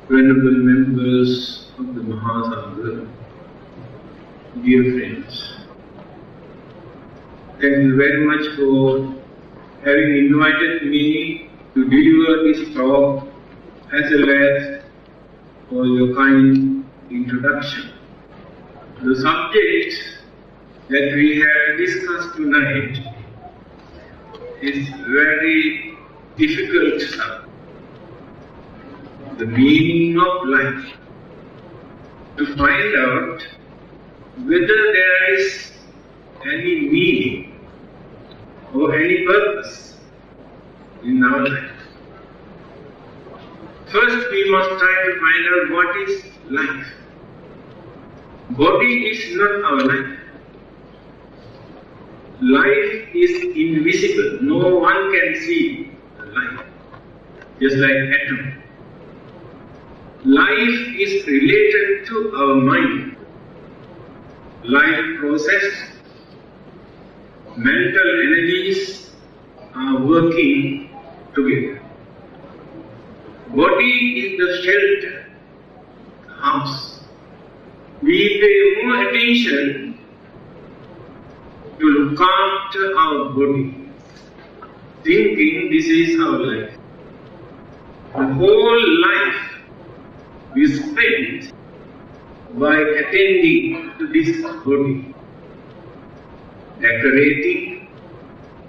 venerable members of the Mahasangha, dear friends, thank you very much for having invited me to deliver this talk as well as for your kind introduction. The subject that we have discussed tonight is very difficult subject. The meaning of life. To find out whether there is any meaning or any purpose in our life. First we must try to find out what is life. Body is not our life. Life is invisible. No one can see life. Just like atom. Life is related to our mind. Life process, mental energies are working together. Body is the shelter, house. We pay more attention to look after our body, thinking this is our life. The whole life we spend by attending to this body, decorating,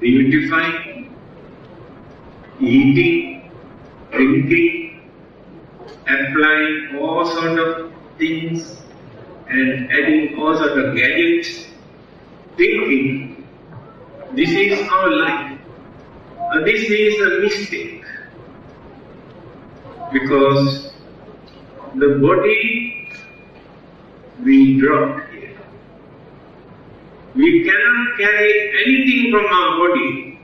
beautifying, eating, drinking, applying all sort of things and adding all sort of gadgets, thinking this is our life. This is a mistake, because the body we dropped here. We cannot carry anything from our body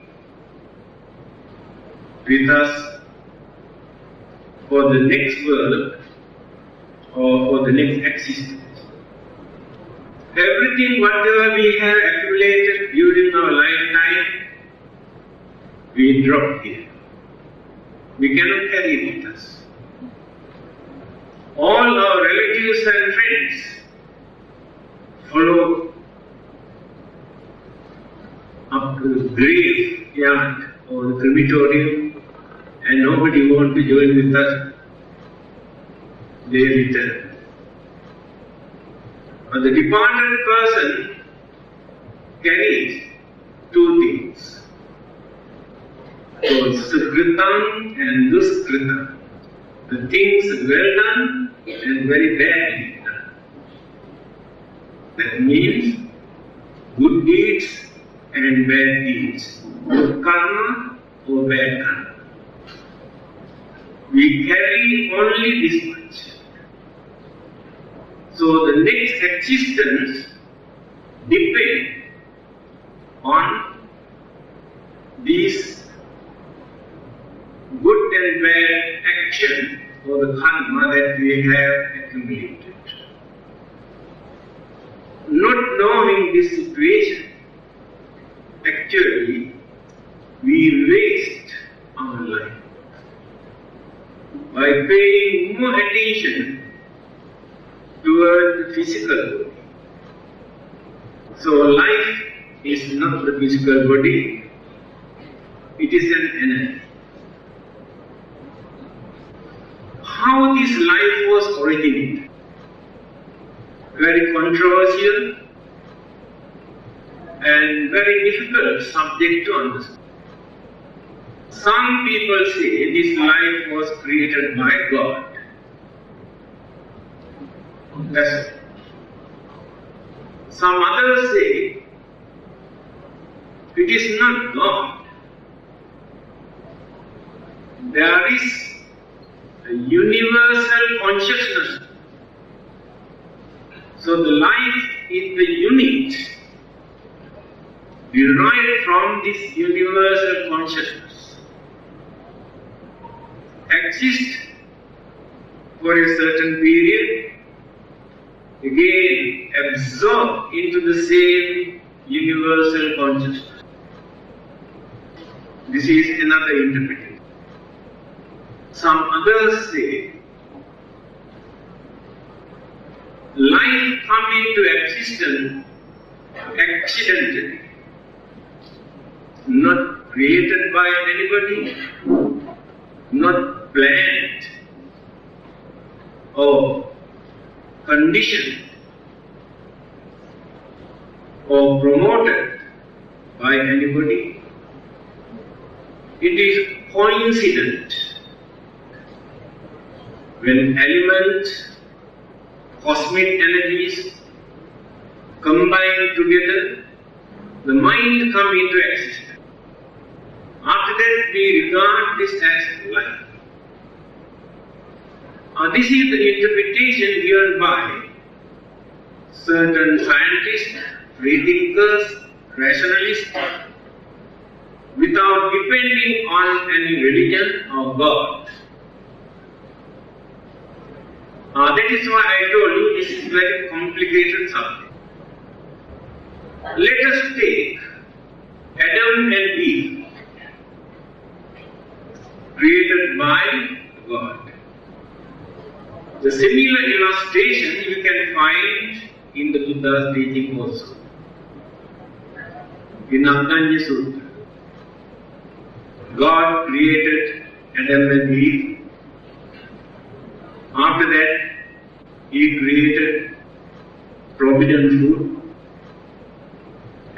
with us for the next world or for the next existence. Everything, whatever we have accumulated during our lifetime, we drop here. We cannot carry it with us. All our relatives and friends follow up to the graveyard or the crematorium, and nobody wants to join with us. They return. But the departed person carries two things, called sukritam and duskritam. The things well done and very badly done. That means good deeds and bad deeds, good karma or bad karma. We carry only this much. So the next existence depends on these good and bad action or the karma that we have accumulated. Not knowing this situation, actually we waste our life by paying more attention toward the physical body. So life is not the physical body, it is an energy. How this life was originated? Very controversial and very difficult subject to understand. Some people say this life was created by God. That's it. Some others say it is not God. There is a universal consciousness. So the life is the unit derived from this universal consciousness. Exists for a certain period, again absorbed into the same universal consciousness. This is another interpretation. Some others say life come into existence accidentally, not created by anybody, not planned or conditioned or promoted by anybody. It is coincident. When elements, cosmic energies combine together, the mind comes into existence. After that, we regard this as life. This is the interpretation given by certain scientists, free thinkers, rationalists, without depending on any religion or God. That is why I told you this is very complicated subject. Let us take Adam and Eve, created by God. The similar illustration you can find in the Buddha's teaching also. In Untitled Sutta, God created Adam and Eve. After that, He created forbidden food,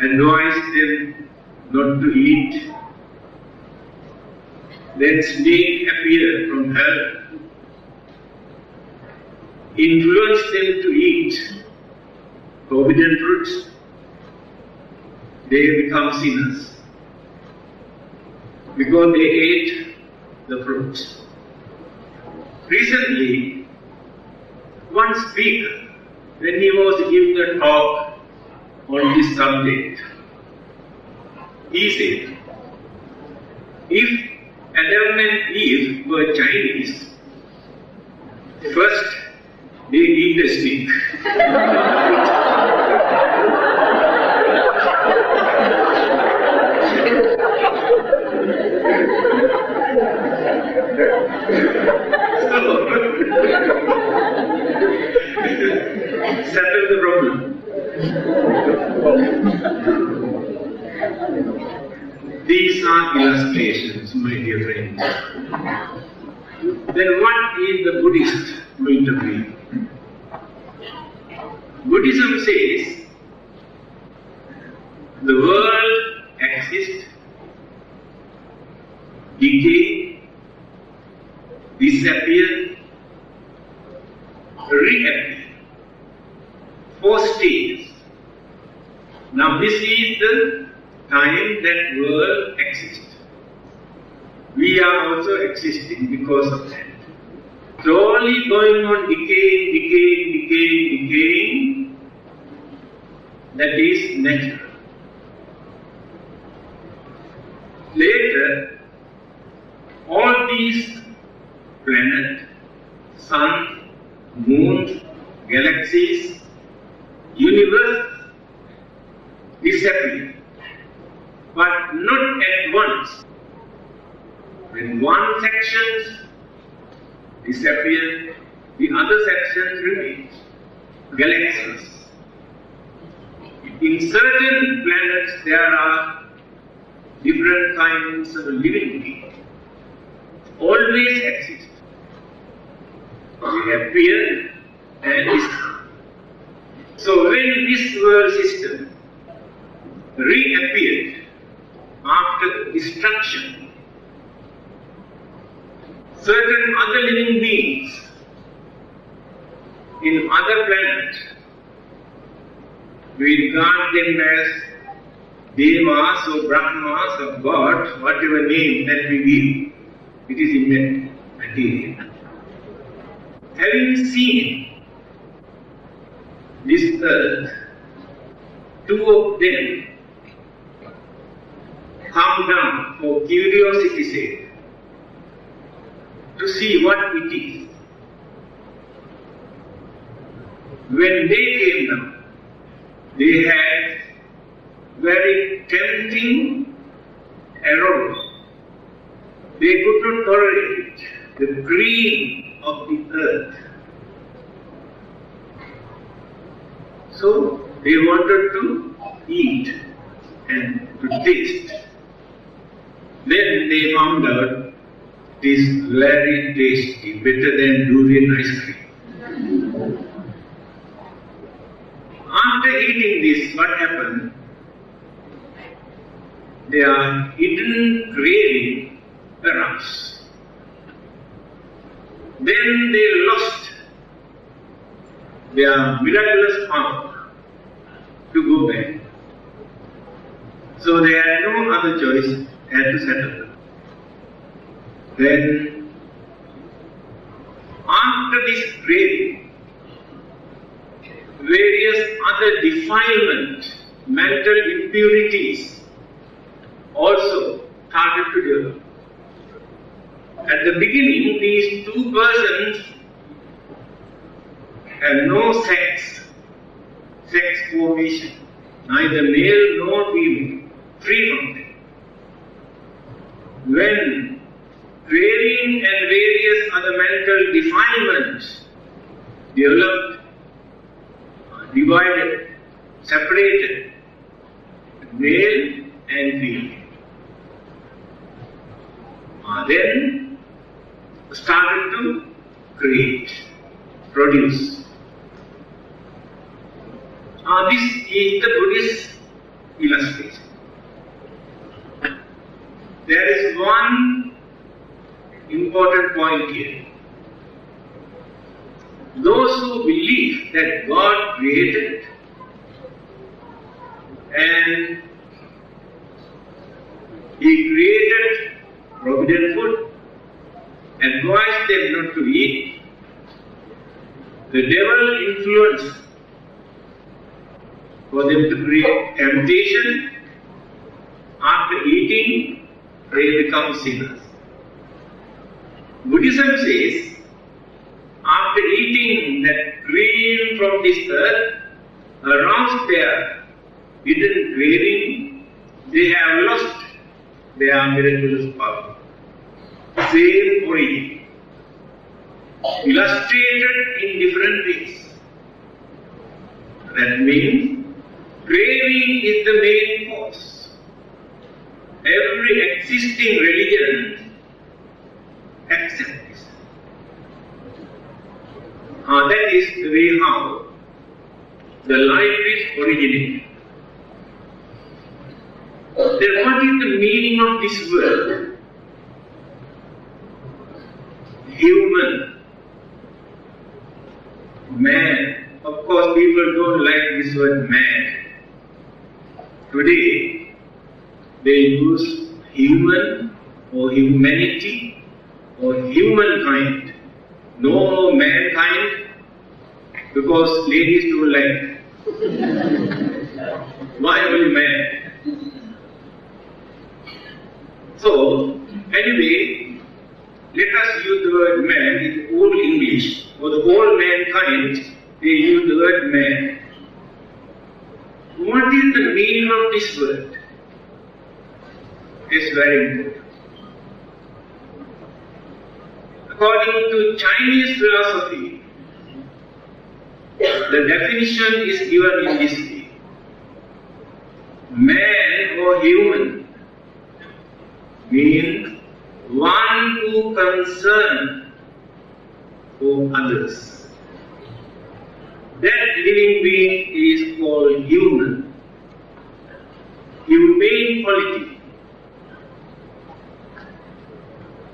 advised them not to eat. Then snake appeared from hell, influenced them to eat forbidden fruits. They become sinners because they ate the fruits. Recently, one speaker, when he was giving a talk on this subject, he said, if Adam and Eve were Chinese, first they eat the snake. Settle the problem. These are illustrations, my dear friends. Then what is the Buddhist point of view? Buddhism says the world exists, decay, disappear, reappear. 4 stages. Now this is the time that world exists. We are also existing because of that. Slowly going on decaying, that is natural. Later, all these planets, sun, moon, galaxies, universe disappear, but not at once. When one section disappears, the other section remains. Galaxies. In certain planets there are different kinds of living beings. Always exist. They appear and disappear. So when this world system reappeared after destruction, certain other living beings in other planets, we regard them as Devas or Brahmas or God, whatever name that we give, it is immaterial. Having seen this earth, 2 of them come down for curiosity's sake to see what it is. When they came down, they had very tempting aroma. They could not tolerate the green of the earth. So they wanted to eat and to taste. Then they found out it is very tasty, better than durian ice cream. After eating this, what happened? Their hidden craving arose. Then they lost their miraculous power to go back. So they had no other choice, had to settle. Then, after this craving, various other defilement, mental impurities also started to develop. At the beginning, these two persons had no sex formation, neither male nor female, free from them. When craving and various other mental defilements developed, divided, separated, male and female, then started to create, produce. This is the Buddhist illustration. There is one important point here. Those who believe that God created and He created provident food, advised them not to eat, the devil influenced for them to create temptation. After eating, they become sinners. Buddhism says, after eating that cream from this earth, aroused their hidden craving, they have lost their miraculous power. Same origin, illustrated in different ways. That means, craving is the main cause. Every existing religion accepts this. That is the way how the life is originated. Then what is the meaning of this word? Human, man. Of course, people don't like this word man. Today, they use human or humanity or humankind. No mankind, because ladies don't like. Why only man? So, anyway, let us use the word man in old English. For the whole mankind, they use the word man. What is the meaning of this word? It's very important. According to Chinese philosophy, the definition is given in this way. Man or human means one who concerns for others. That living being is called human. Humane quality.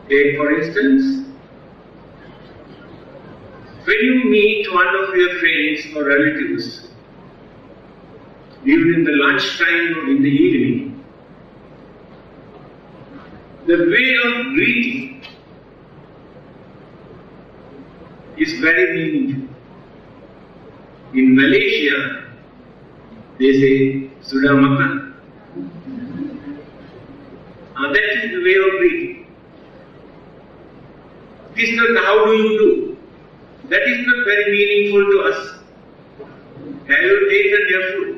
Take for instance, when you meet one of your friends or relatives, even in the lunchtime or in the evening, the way of greeting is very meaningful. In Malaysia, they say, Sudah makan. That is the way of greeting. It is not how do you do. That is not very meaningful to us. Have you taken your food?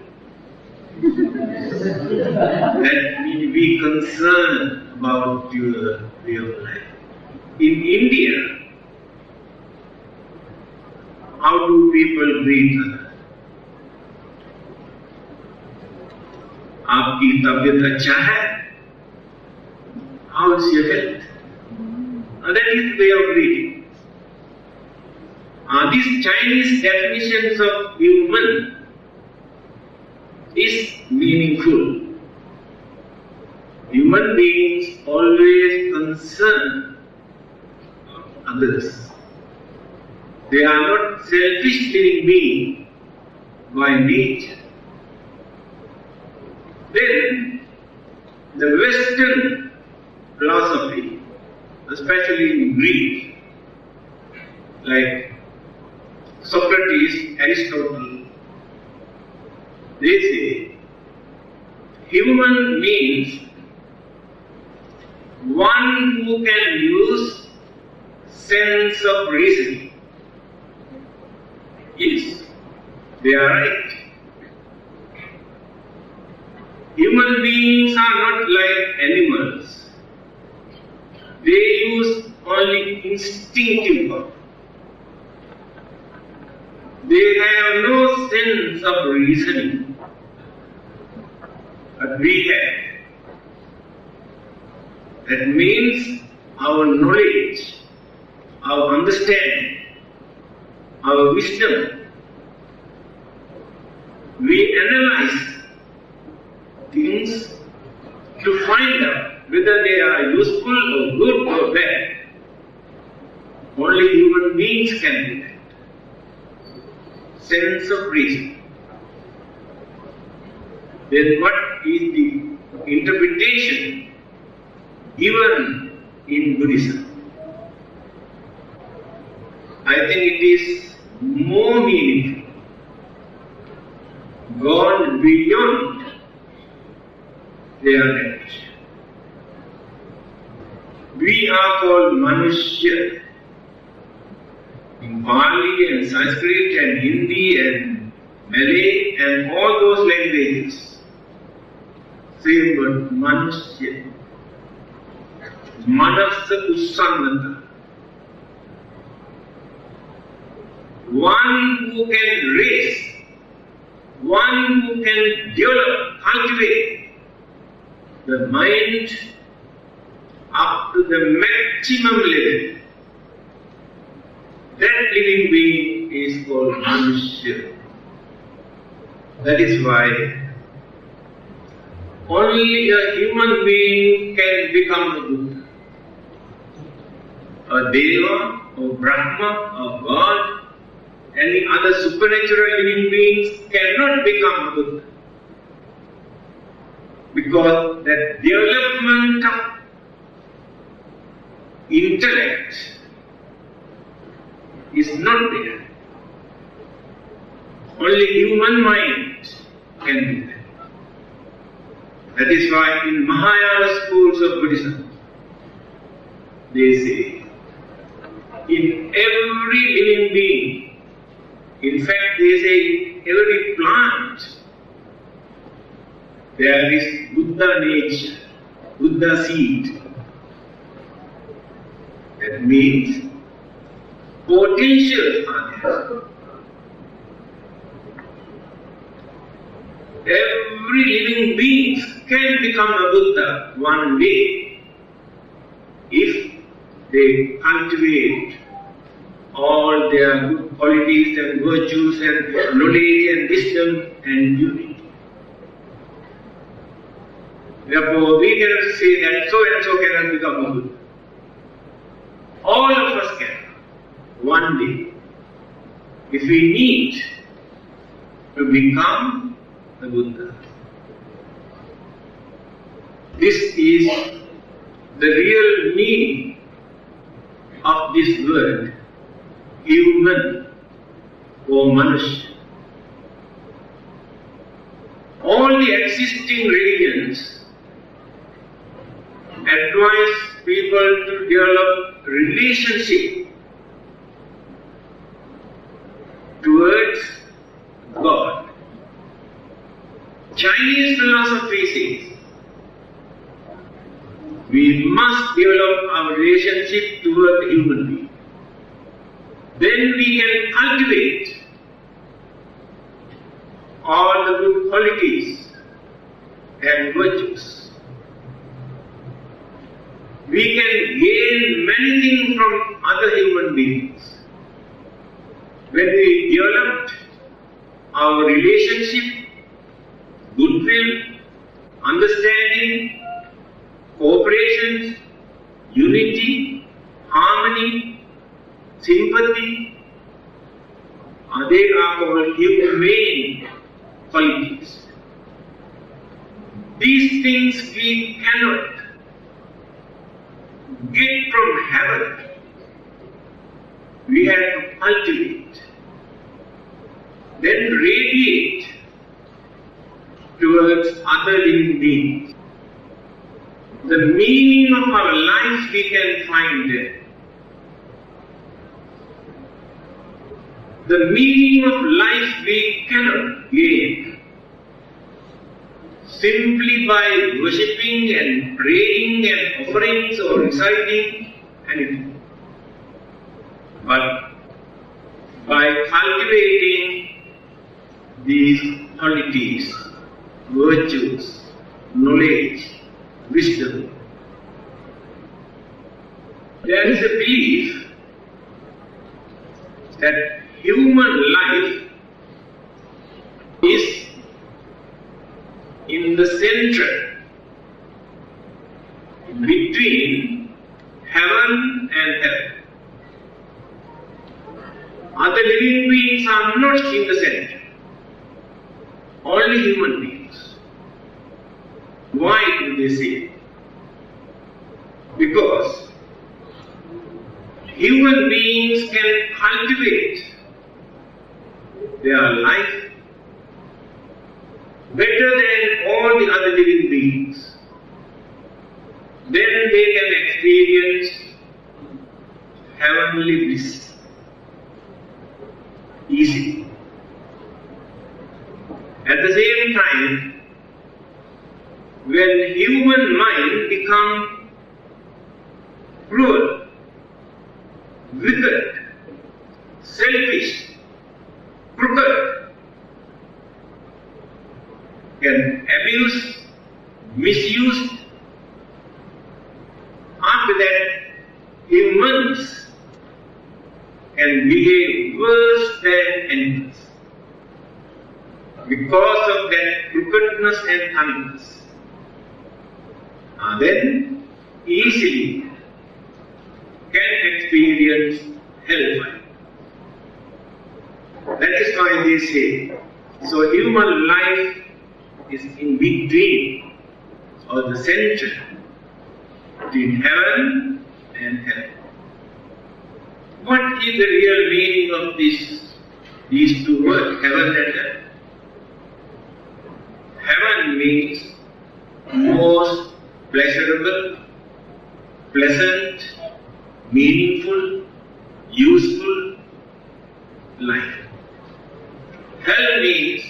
That means be concerned about your way of life. In India, how do people greet others? आपकी तबीयत अच्छा है? How is your health? That is the way of greeting. These Chinese definitions of human is meaningful. Human beings always concern others. They are not selfish living beings by nature. Then the Western philosophy, especially in Greek, like Socrates, Aristotle, they say human means one who can use sense of reasoning. Yes, they are right. Human beings are not like animals. They use only instinctive power. They have no sense of reasoning. But we have. That means our knowledge, our understanding, our wisdom. We analyze things to find out whether they are useful or good or bad. Only human beings can do that. Sense of reason. Then what is the interpretation given in Buddhism? I think it is more meaningful, gone beyond their language. We are called Manushya. In Pali and Sanskrit and Hindi and Malay and all those languages, same word, Manushya. Manasa Ussannata. One who can raise, one who can develop, cultivate the mind up to the maximum level. That living being is called Manushya. That is why only a human being can become a Buddha. A Deva, or Brahma, or God, any other supernatural living beings cannot become a Buddha. Because that development of intellect is not there. Only human mind can do that. That is why in Mahayana schools of Buddhism, they say, in every living being, in fact they say every plant, there is Buddha nature, Buddha seed. That means potentials are there. Every living being can become a Buddha one day if they cultivate all their good qualities and virtues and knowledge and wisdom and unity. Therefore, we cannot say that so and so cannot become a Buddha. All of us can, one day, if we need to become the Buddha. This is the real meaning of this word, human or Manushya. All the existing religions advise people to develop relationship towards God. Chinese philosophy says we must develop our relationship toward the human being. Then we can cultivate all the good qualities and virtues. We can gain many things from other human beings. When we developed our relationship, goodwill, understanding, cooperation, unity, harmony, sympathy, they are called humane qualities. These things we cannot get from heaven. We have to cultivate, then radiate towards other living beings. The meaning of our life we can find there. The meaning of life we cannot gain simply by worshipping and praying and offerings or reciting anything, but by cultivating these qualities, virtues, knowledge, wisdom. There is a belief that human life is in the center between heaven and earth. Other living beings are not in the center, only human beings. Why do they say? Because human beings can cultivate their life better than all the other living beings. Then they can experience heavenly bliss easily. At the same time, when human mind becomes cruel, wicked, selfish, crooked, can abuse, misuse, after that humans can behave worse than animals because of that crookedness and cunningness. Then easily can experience hellfire. That is why they say, so human life is in between, or the center between heaven and hell. What is the real meaning of these two words, heaven and hell? Heaven means most pleasurable, pleasant, meaningful, useful life. Hell means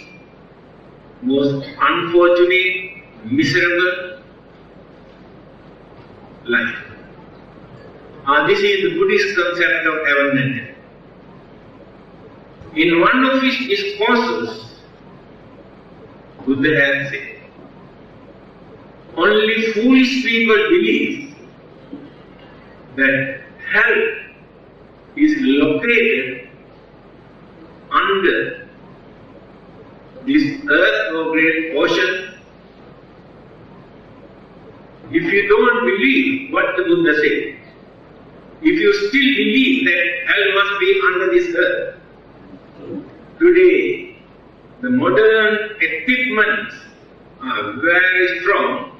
most unfortunate, miserable life. This is the Buddhist concept of heaven and hell. In one of his discourses, Buddha has said, only foolish people believe that hell is located under this earth or great ocean. If you don't believe what the Buddha said, if you still believe that hell must be under this earth, today the modern equipments are very strong.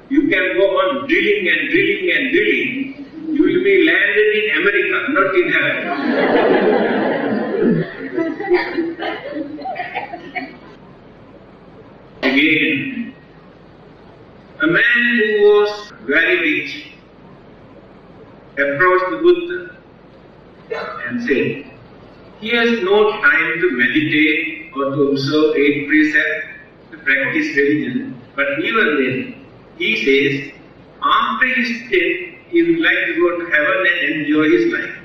You can go on drilling and drilling and drilling. You will be landed in America, not in heaven. Again, a man who was very rich approached the Buddha and said, he has no time to meditate or to observe 8 precepts, to practice religion, but even then, he says, after his death, he would like to go to heaven and enjoy his life.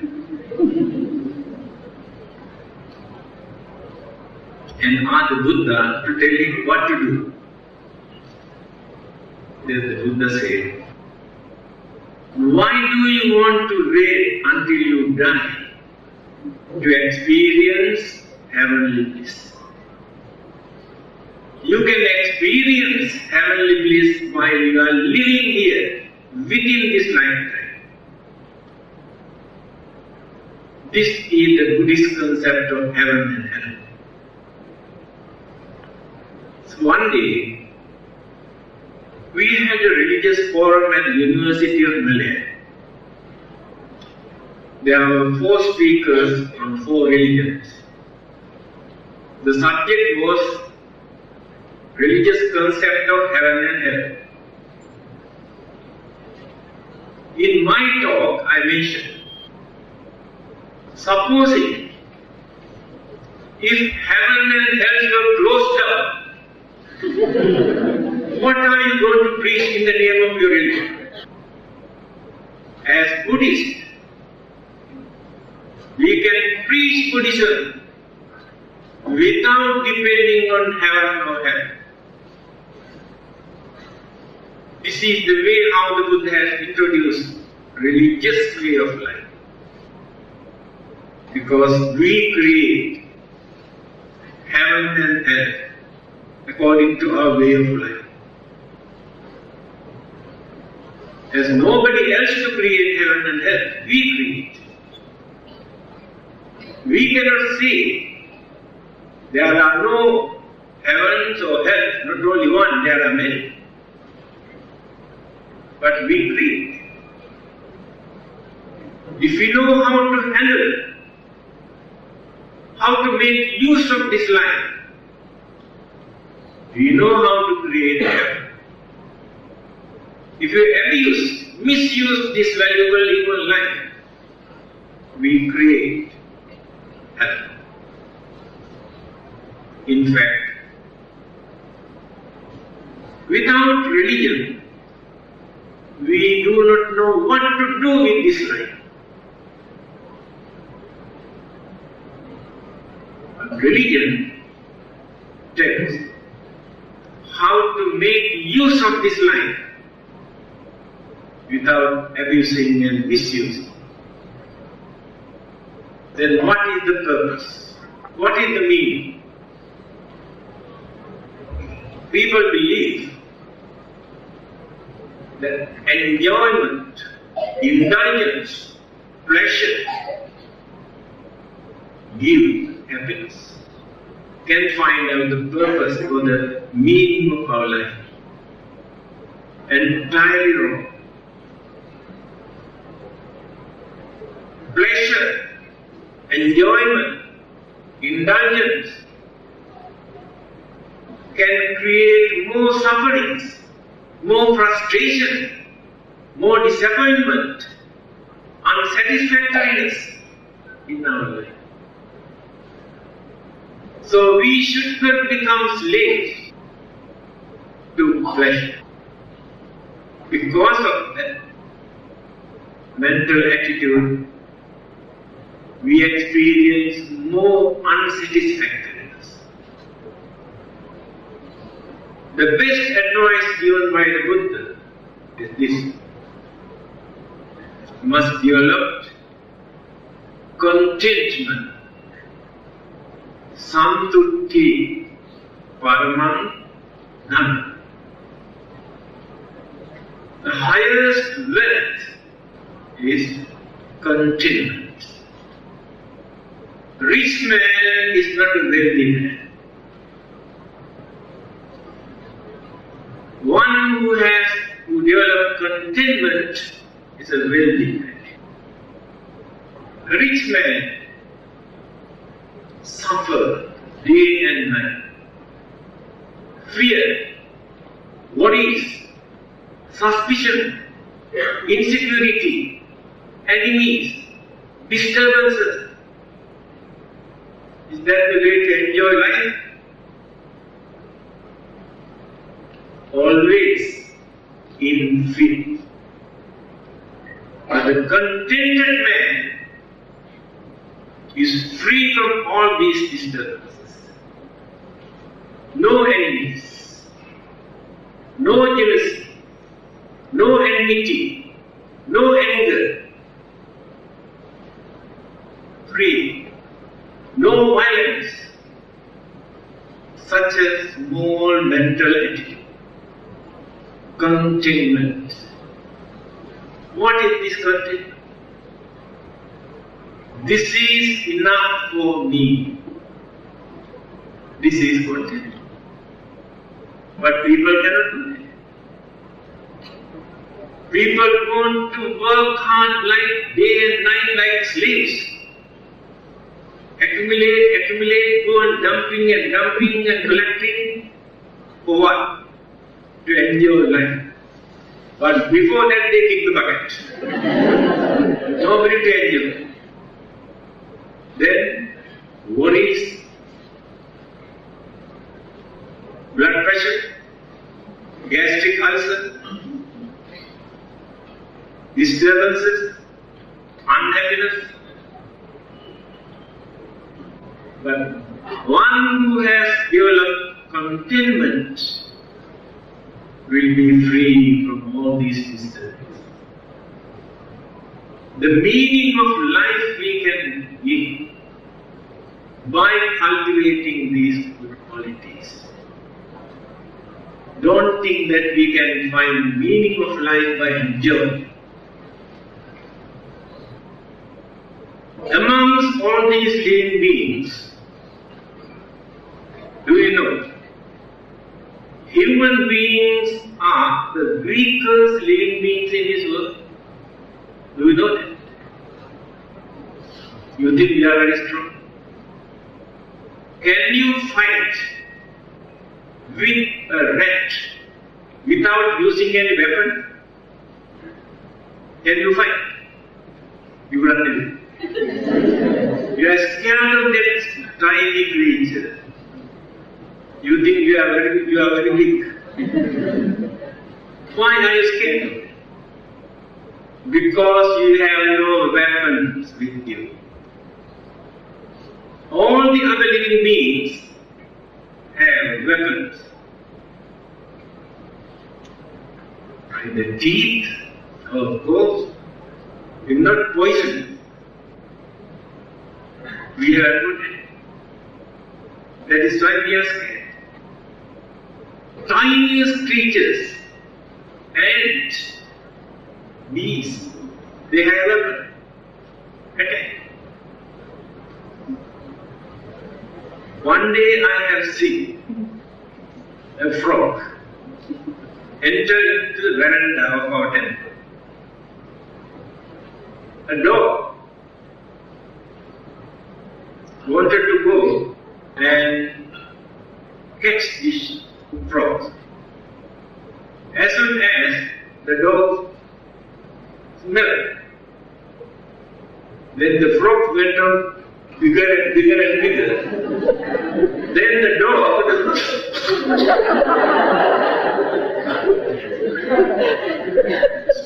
And asked the Buddha to tell him what to do. Then the Buddha said, why do you want to wait until you die to experience heavenly bliss? You can experience heavenly bliss while you are living here within this lifetime. This is the Buddhist concept of heaven and hell. So one day, we had a religious forum at the University of Malaya. There were 4 speakers from 4 religions. The subject was religious concept of heaven and hell. In my talk, I mentioned, supposing if heaven and hell were closed down, what are you going to preach in the name of your religion? As Buddhists, we can preach Buddhism without depending on heaven or hell. This is the way how the Buddha has introduced religious way of life. Because we create heaven and hell according to our way of life. There's nobody else to create heaven and hell. We create. We cannot say there are no heavens or hell, not only one, there are many. But we create. If we know how to handle, how to make use of this life, we know how to create heaven. If you abuse, misuse this valuable human life, we create heaven. In fact, without religion, we do not know what to do with this life. But religion tells how to make use of this life without abusing and misusing. Then what is the purpose? What is the meaning? People believe that enjoyment, indulgence, pleasure give happiness. Can find out the purpose or the meaning of our life. Entirely wrong. Pleasure, enjoyment, indulgence can create more sufferings, more frustration, more disappointment, unsatisfactoriness in our life. So we should not become slaves to pleasure. Because of that mental attitude, we experience more unsatisfactoriness. The best advice given by the Buddha is this: you must develop contentment, santutti, paramam dhamma. The highest wealth is contentment. Rich man is not a wealthy man. One who develops contentment is a wealthy man. A rich man suffers day and night. Fear, worries, suspicion, insecurity, enemies, disturbances. Is that the way to enjoy life? Always in fear. But the contented man is free from all these disturbances. No enemies, no jealousy, no enmity, no anger, free, no violence, such a small mental attitude, contentment. What is this contentment? This is enough for me. This is contentment. But people cannot do that. People want to work hard like day and night like slaves. Accumulate, go on dumping and collecting. For what? To enjoy life. But before that they kick the bucket. Nobody to enjoy. Then worries, blood pressure, gastric ulcer, disturbances, unhappiness. But one who has developed contentment will be free from all these disturbances. The meaning of life we can give by cultivating these good qualities. Don't think that we can find meaning of life by enjoying. Amongst all these living beings, do you know, human beings are the weakest living beings in this world? Do you know that? You think we are very strong? Can you fight with a rat without using any weapon? Can you fight? You run away. You are scared of that tiny creature. You think you are very weak. Why are you scared of it? Because you have no weapons with you. All the other living beings have weapons. Right? The teeth, of course, is not poison. We are good. That is why we are scared. Tiniest creatures, ants, bees, they have weapons. Attack. One day I have seen a frog enter into the veranda of our temple. A dog wanted to go and catch this frog. As soon as the dog smelled, then the frog went on bigger and bigger and bigger. Then the dog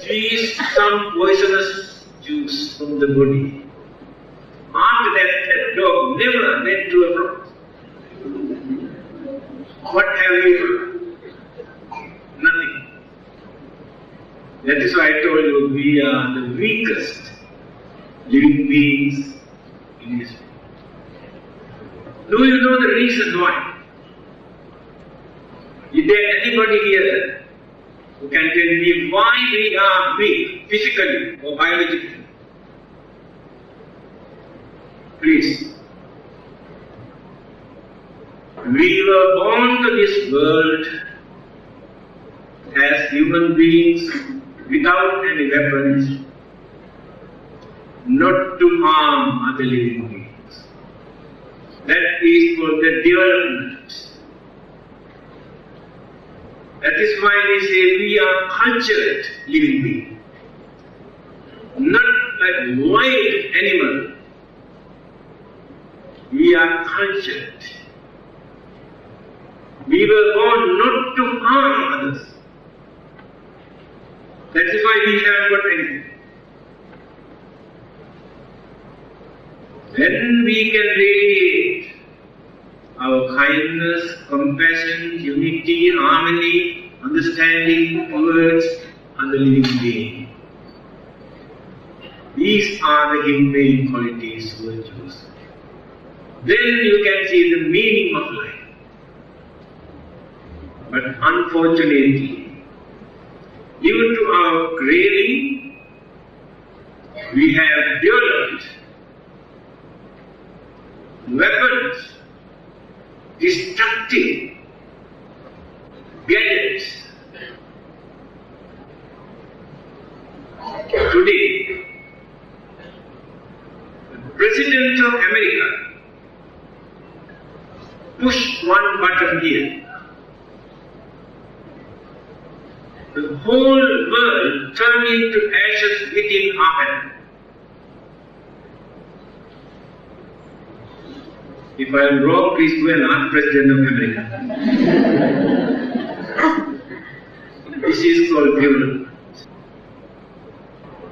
squeezed some poisonous juice from the body. After that, that dog never went to a frog. What have you? Nothing. That is why I told you we are the weakest living beings in this world. Do you know the reason why? Is there anybody here who can tell me why we are weak physically or biologically? Please. We were born to this world as human beings without any weapons, not to harm other living beings. That is called the development. That is why we say we are cultured living beings, not like wild animal. We are cultured. We were born not to harm others. That is why we haven't got anything. Then we can radiate our kindness, compassion, unity, harmony, understanding towards and the living being. These are the humane qualities, virtues. Then you can see the meaning of life. But unfortunately, due to our craving, we have developed weapons, destructive gadgets. Today, the President of America pushed one button here. The whole world turned into ashes within half an hour. If I am wrong, please go and ask President of America. This is called development.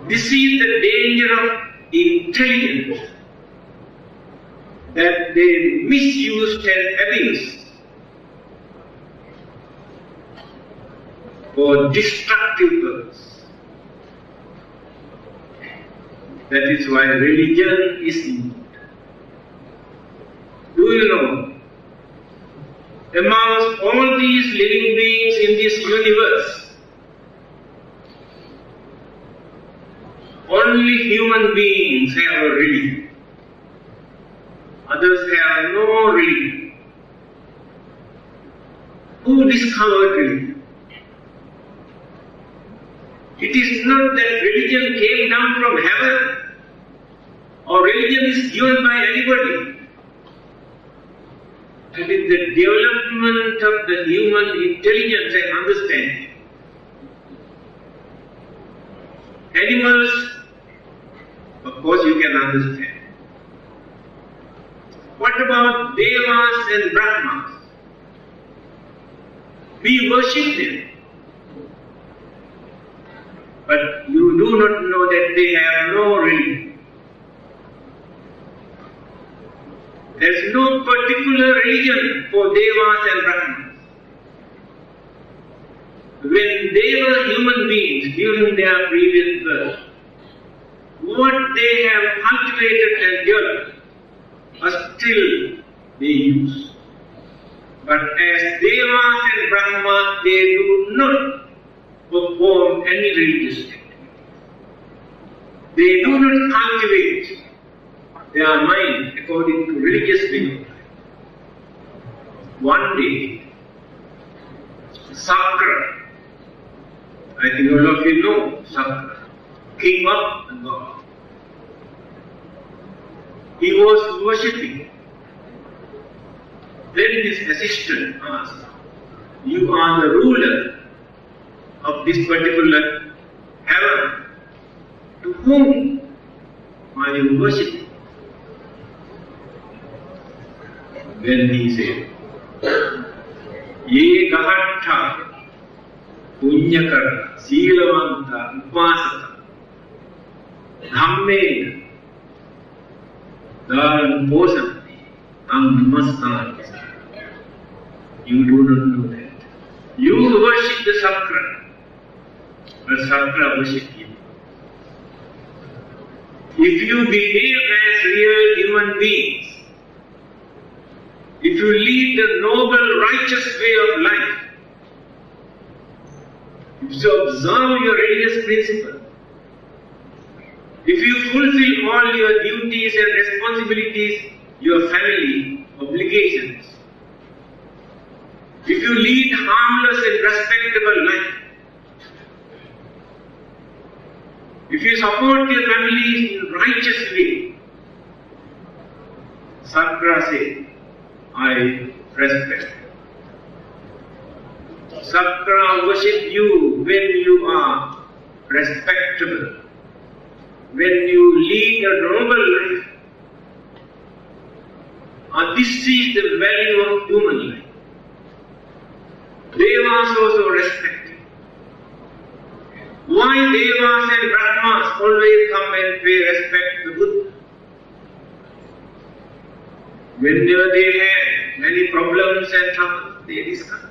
This is the danger of intelligence, that they misuse and abuse for destructive purpose. That is why religion is involved. Do you know, amongst all these living beings in this universe, only human beings have a religion. Others have no religion. Who discovered religion? It is not that religion came down from heaven, or religion is given by anybody. It is the development of the human intelligence and understanding. Animals, of course, you can understand. What about Devas and Brahmas? We worship them. But you do not know that they have no religion. There is no particular religion for Devas and Brahmas. When they were human beings during their previous birth, what they have cultivated and developed are still they use. But as Devas and Brahmas, they do not perform any religious activity. They do not cultivate their mind according to religious way. One day, Sakra, I think all of you know Sakra, came up and gone. He was worshipping. Then his assistant asked, "You are the ruler of this particular heaven. To whom are you worshipping?" Then he said, "Ye gahattha, punyakara, silavanta, upasata, dhammena, dharan posanti, namastan." You do not know that. You worship the Sakra, but Sakra worship you. If you behave as real human beings, if you lead the noble, righteous way of life, if you observe your religious principles, if you fulfill all your duties and responsibilities, your family obligations, if you lead harmless and respectable life, if you support your family in righteous way, Sakra says, I respect. Sakra worship you when you are respectable, when you lead a noble life. And this is the value of human life. Devas also respect you. Why Devas and Brahmas always come and pay respect to Buddha? Whenever they have many problems and troubles, they discuss.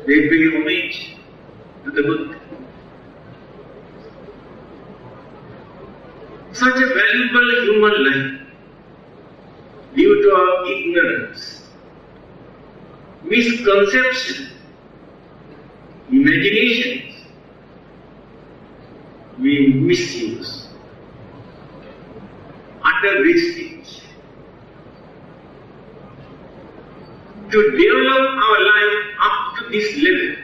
They pay homage to the Buddha. such a valuable human life due to our ignorance, misconception, imaginations, we misuse, utter wastage. To develop our life up to this level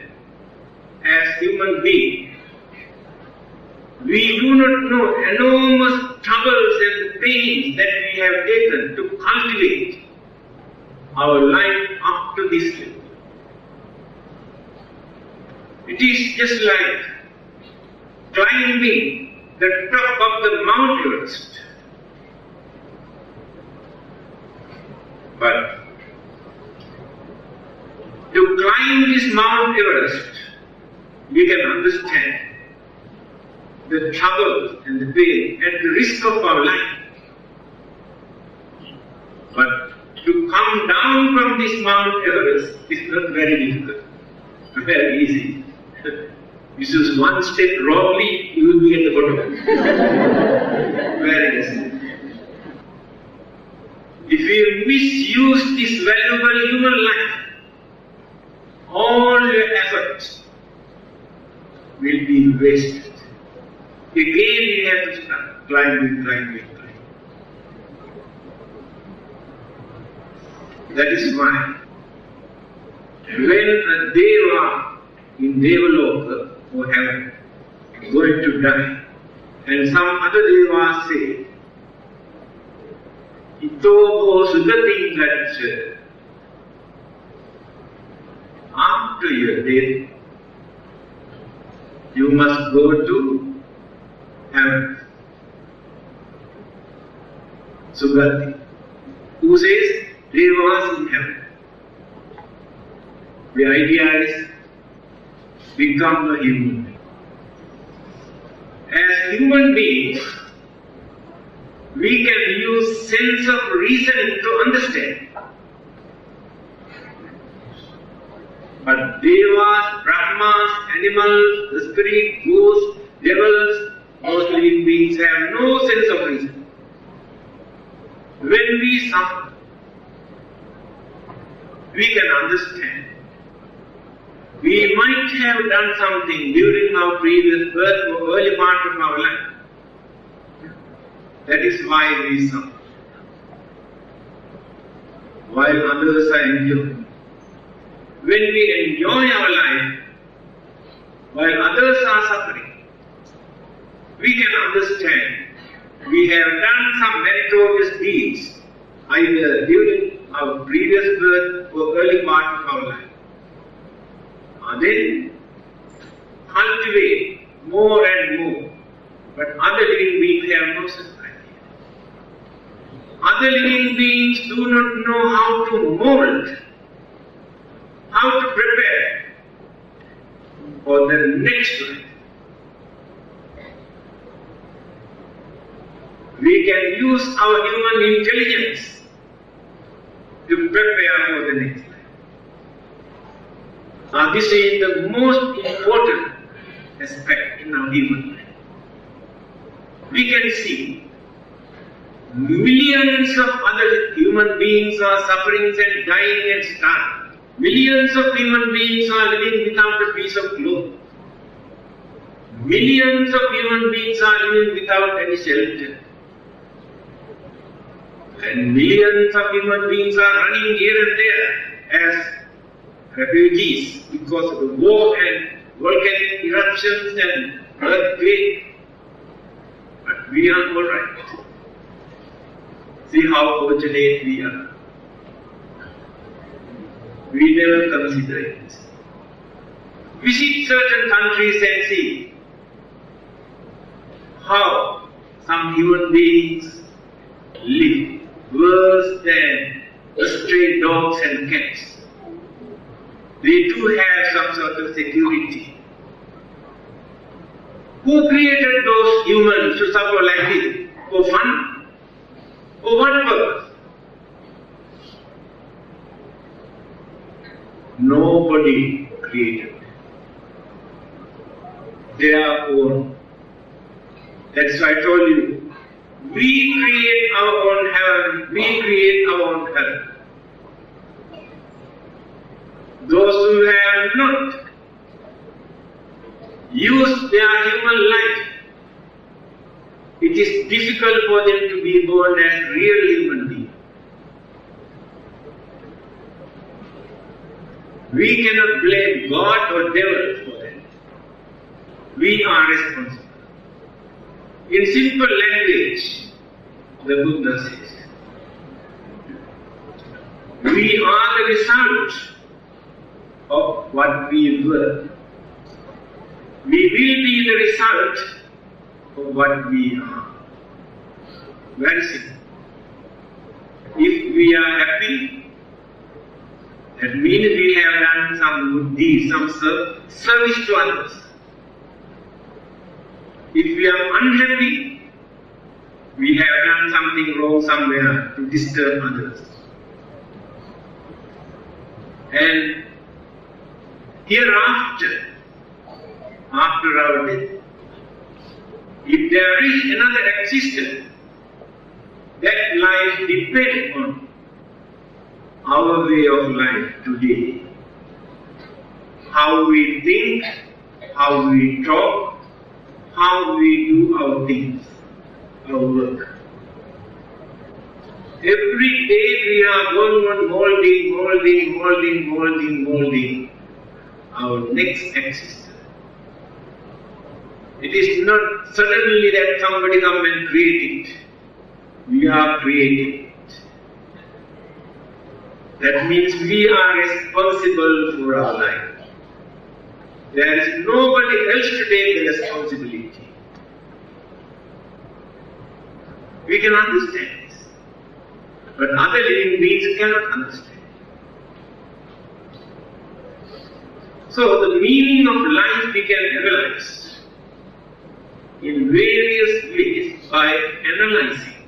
as human beings, we do not know enormous troubles and pains that we have taken to cultivate our life up to this level. It is just like climbing the top of the Mount Everest. But to climb this Mount Everest, we can understand the trouble and the pain at the risk of our life. But to come down from this Mount Everest is not very difficult, very easy. You choose one step wrongly, you will be at the bottom. Very easy. If we misuse this valuable human life, all your efforts will be wasted. Again we have to start climbing. That is why when a Deva in Devaloka or heaven is going to die, and some other Devas say, Ito Sugating Gaccha, after your death, you must go to heaven. Sugati. Who says? Devas in heaven. The idea is become a human being. As human beings, we can use sense of reasoning to understand. But Devas, Brahmas, animals, the spirit, ghosts, devils, most living beings have no sense of reason. When we suffer, we can understand. We might have done something during our previous birth or early part of our life. That is why we suffer. While others are enjoying. When we enjoy our life, while others are suffering, we can understand we have done some meritorious deeds, either during our previous birth or early part of our life. And then cultivate more and more, but other living beings have no such idea. Other living beings do not know how to mold, how to prepare for the next life. We can use our human intelligence to prepare for the next life. Now this is the most important aspect in our human life. We can see millions of other human beings are suffering and dying and starving. Millions of human beings are living without a piece of cloth. Millions of human beings are living without any shelter. And millions of human beings are running here and there as refugees because of the war and volcanic eruptions and earthquakes. But we are all right. See how fortunate we are. We never consider it. Visit certain countries and see how some human beings live worse than stray dogs and cats. They do have some sort of security. Who created those humans to suffer like this? For fun? For what purpose? Nobody created. Therefore, that's why I told you, We create our own heaven, we create our own hell. Those who have not used their human life, it is difficult for them to be born as real human beings. We cannot blame God or devil for that. We are responsible. In simple language, the Buddha says, we are the result of what we were. We will be the result of what we are. Very simple. If we are happy, that means we have done some good deeds, some service to others. If we are unhappy, we have done something wrong somewhere to disturb others. And hereafter, after our death, if there is another existence, that life depends on our way of life today. How we think, how we talk, how we do our things, our work. Every day we are going on molding our next existence. It is not suddenly that somebody comes and creates it. We are creating it. That means we are responsible for our life. There is nobody else to take the responsibility. We can understand this, but other living beings cannot understand. So the meaning of life we can analyze in various ways by analyzing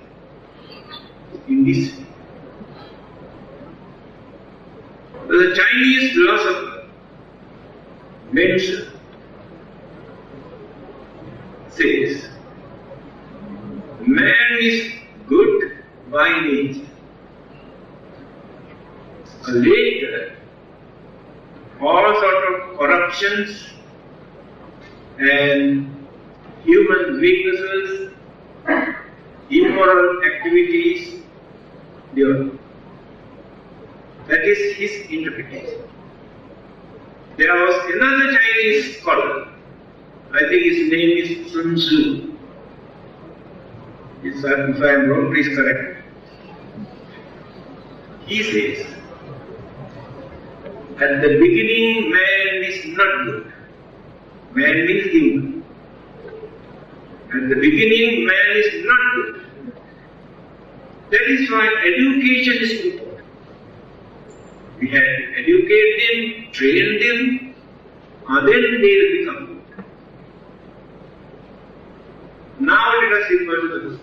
in this way. The Chinese philosopher says, man is good by nature. Later, all sort of corruptions and human weaknesses, immoral activities develop. That is his interpretation. There was another Chinese scholar, I think his name is Sun Tzu. If I am wrong, please correct me. He says, at the beginning man is not good. Man means human. At the beginning man is not good. That is why education is important. We have to educate them, train them, and then they will become good. Now let us refer to the Buddha.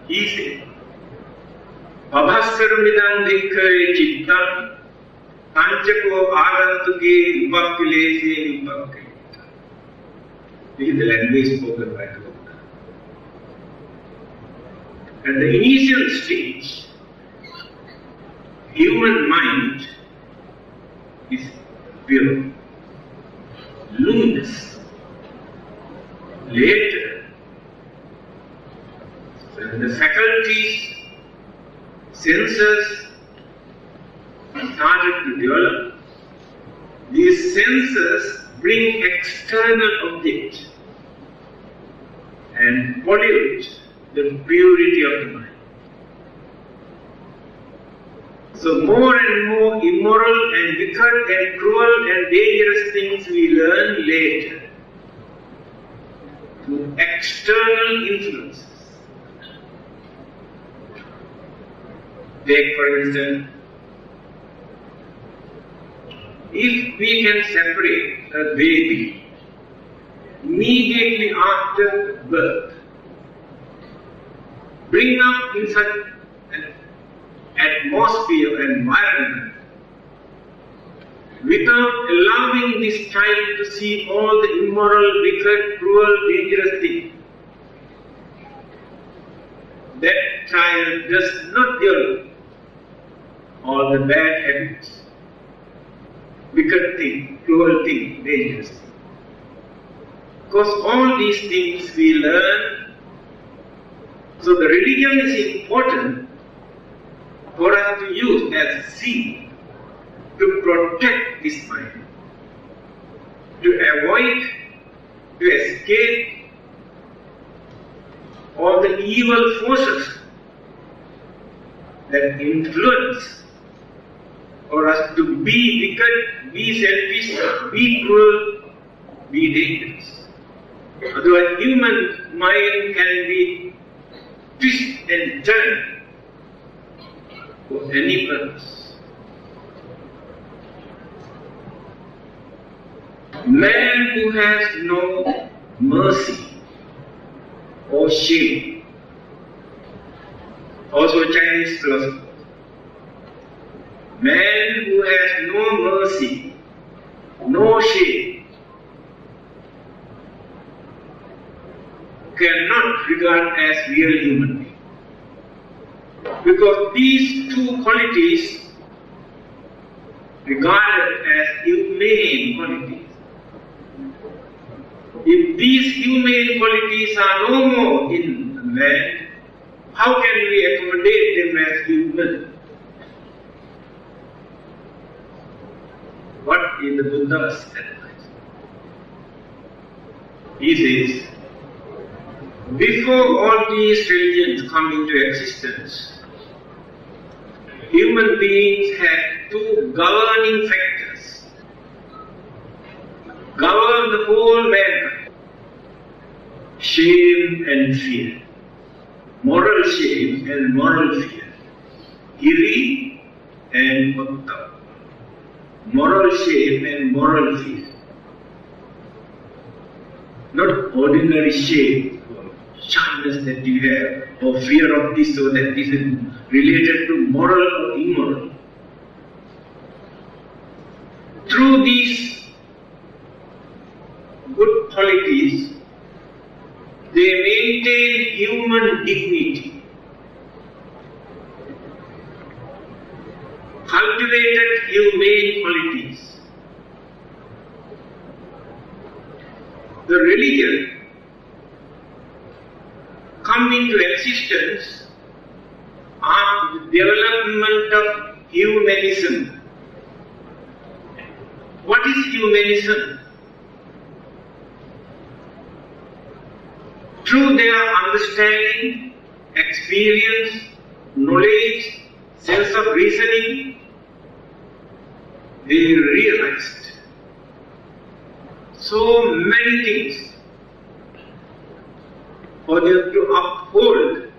He said, Abhaskaramidam Nikàya Chittam Panchako Arantuke Upakilese Nipàta. This is the language spoken by the Buddha. At the initial stage, human mind is pure, luminous. Later, when the faculties, senses started to develop, these senses bring external objects and pollute the purity of the mind. So more and more immoral and wicked and cruel and dangerous things we learn later through external influences. Take for instance, if we can separate a baby immediately after birth, bring up in such an atmosphere, environment, without allowing this child to see all the immoral, wicked, cruel, dangerous things, that child does not develop all the bad habits, wicked thing, cruel thing, dangerous thing. Because all these things we learn, so the religion is important for us to use as a seed to protect this mind, to avoid, to escape all the evil forces that influence for us to be wicked, be selfish, be cruel, be dangerous. Otherwise, human mind can be twisted and turned for any purpose. Man who has no mercy or shame, also Chinese philosophy. Man who has no mercy, no shame, cannot regard as real human being. Because these two qualities regarded as humane qualities. If these humane qualities are no more in man, how can we accommodate them as human? What is the Buddha's advice? He says, before all these religions come into existence, human beings had two governing factors, govern the whole mankind: shame and fear, moral shame and moral fear, hiri and Pàtha, moral shame and moral fear. Not ordinary shame, shyness that you have, or fear of this or that. This is related to moral or immoral. Through these good qualities, they maintain human dignity, cultivated humane qualities. The religion come into existence after the development of humanism. What is humanism? Through their understanding, experience, knowledge, sense of reasoning, they realized so many things for them to uphold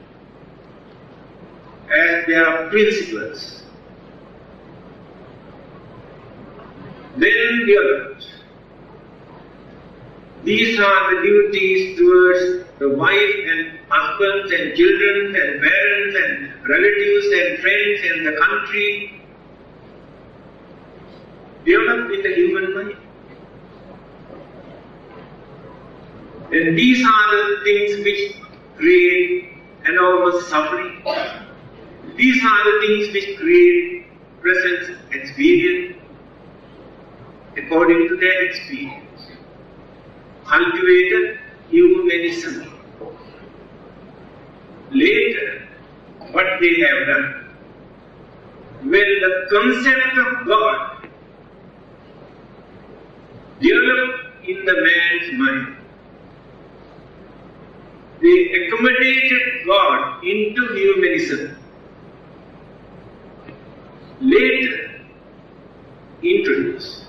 as their principles. Then developed. These are the duties towards the wife and husbands and children and parents and relatives and friends and the country, developed in the human mind. And these are the things which create enormous suffering. These are the things which create present experience according to their experience. Cultivated humanism. Later, what they have done, when the concept of God developed in the man's mind, they accommodated God into humanism. Later, introduced.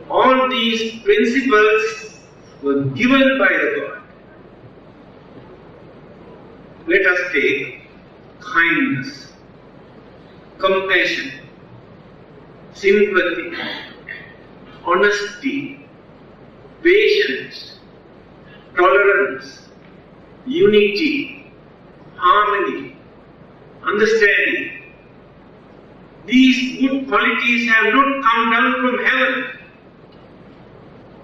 All these principles were given by the God. Let us take kindness, compassion, sympathy, honesty, patience, tolerance, unity, harmony, understanding. These good qualities have not come down from heaven.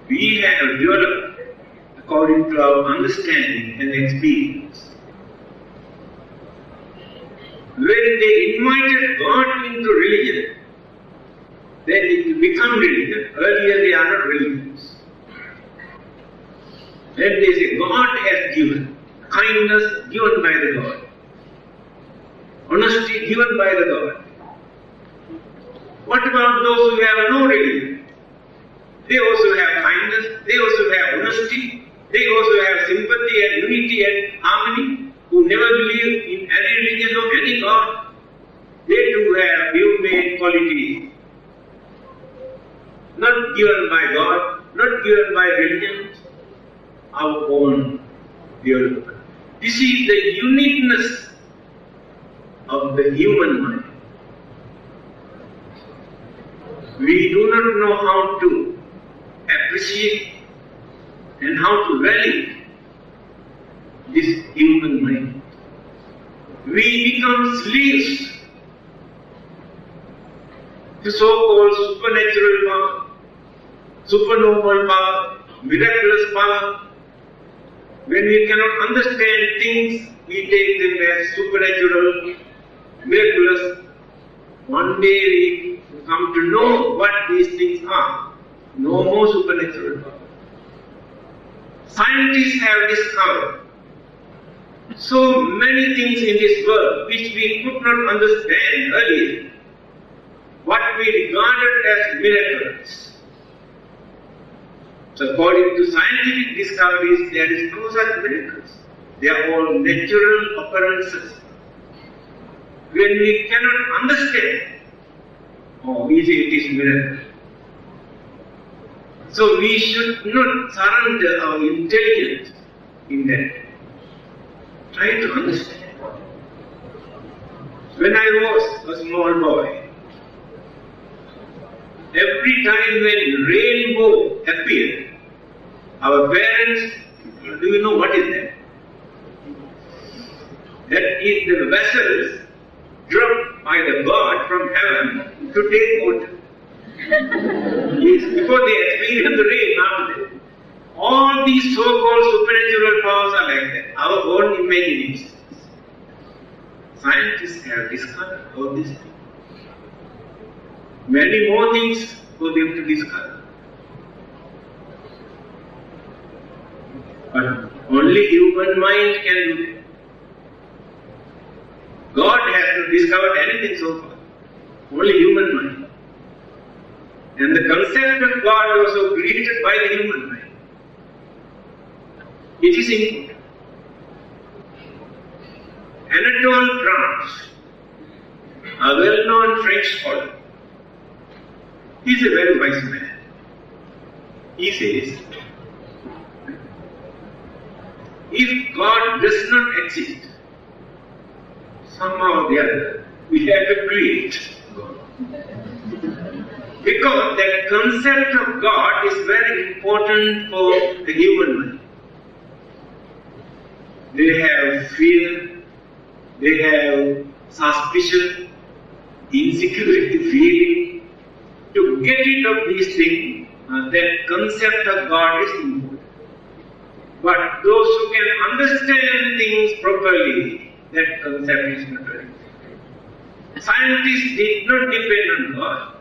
We have developed according to our understanding and experience. when they invited God into religion, then it become religion. Earlier they are not religious. Then they say God has given, kindness given by the God, honesty given by the God. What about those who have no religion? They also have kindness, they also have honesty, they also have sympathy and unity and harmony, who never believe in any religion or any God. They too have human qualities, not given by God, not given by religion, our own development. This is the uniqueness of the human mind. We do not know how to appreciate and how to value this human mind. We become slaves to so-called supernatural power, supernormal power, miraculous power. When we cannot understand things, we take them as supernatural, miraculous. One day we come to know what these things are. No more supernatural power. Scientists have discovered so many things in this world which we could not understand earlier, what we regarded as miracles. So according to scientific discoveries, there is no such miracles. They are all natural occurrences. When we cannot understand, we say it is miracle. So we should not surrender our intelligence in that. Try to understand. When I was a small boy, every time when rainbow appeared, our parents, do you know what is that? That is the vessels dropped by the God from heaven to take water. Yes, before they experience the rain, after that. All these so-called supernatural powers are like that, our own imaginations. Scientists have discovered all these things. Many more things for them to discover. But only human mind can do that. God has not discovered anything so far. Only human mind. And the concept of God was also created by the human mind. It is important. Anatole France, a well-known French scholar, he is a very wise man. He says, if God does not exist, somehow or the other, we have to create God. Because that concept of God is very important for the human mind. They have fear, they have suspicion, insecurity, feeling. To get rid of these things, that concept of God is important. But those who can understand things properly, that concept is not very important. Scientists did not depend on God.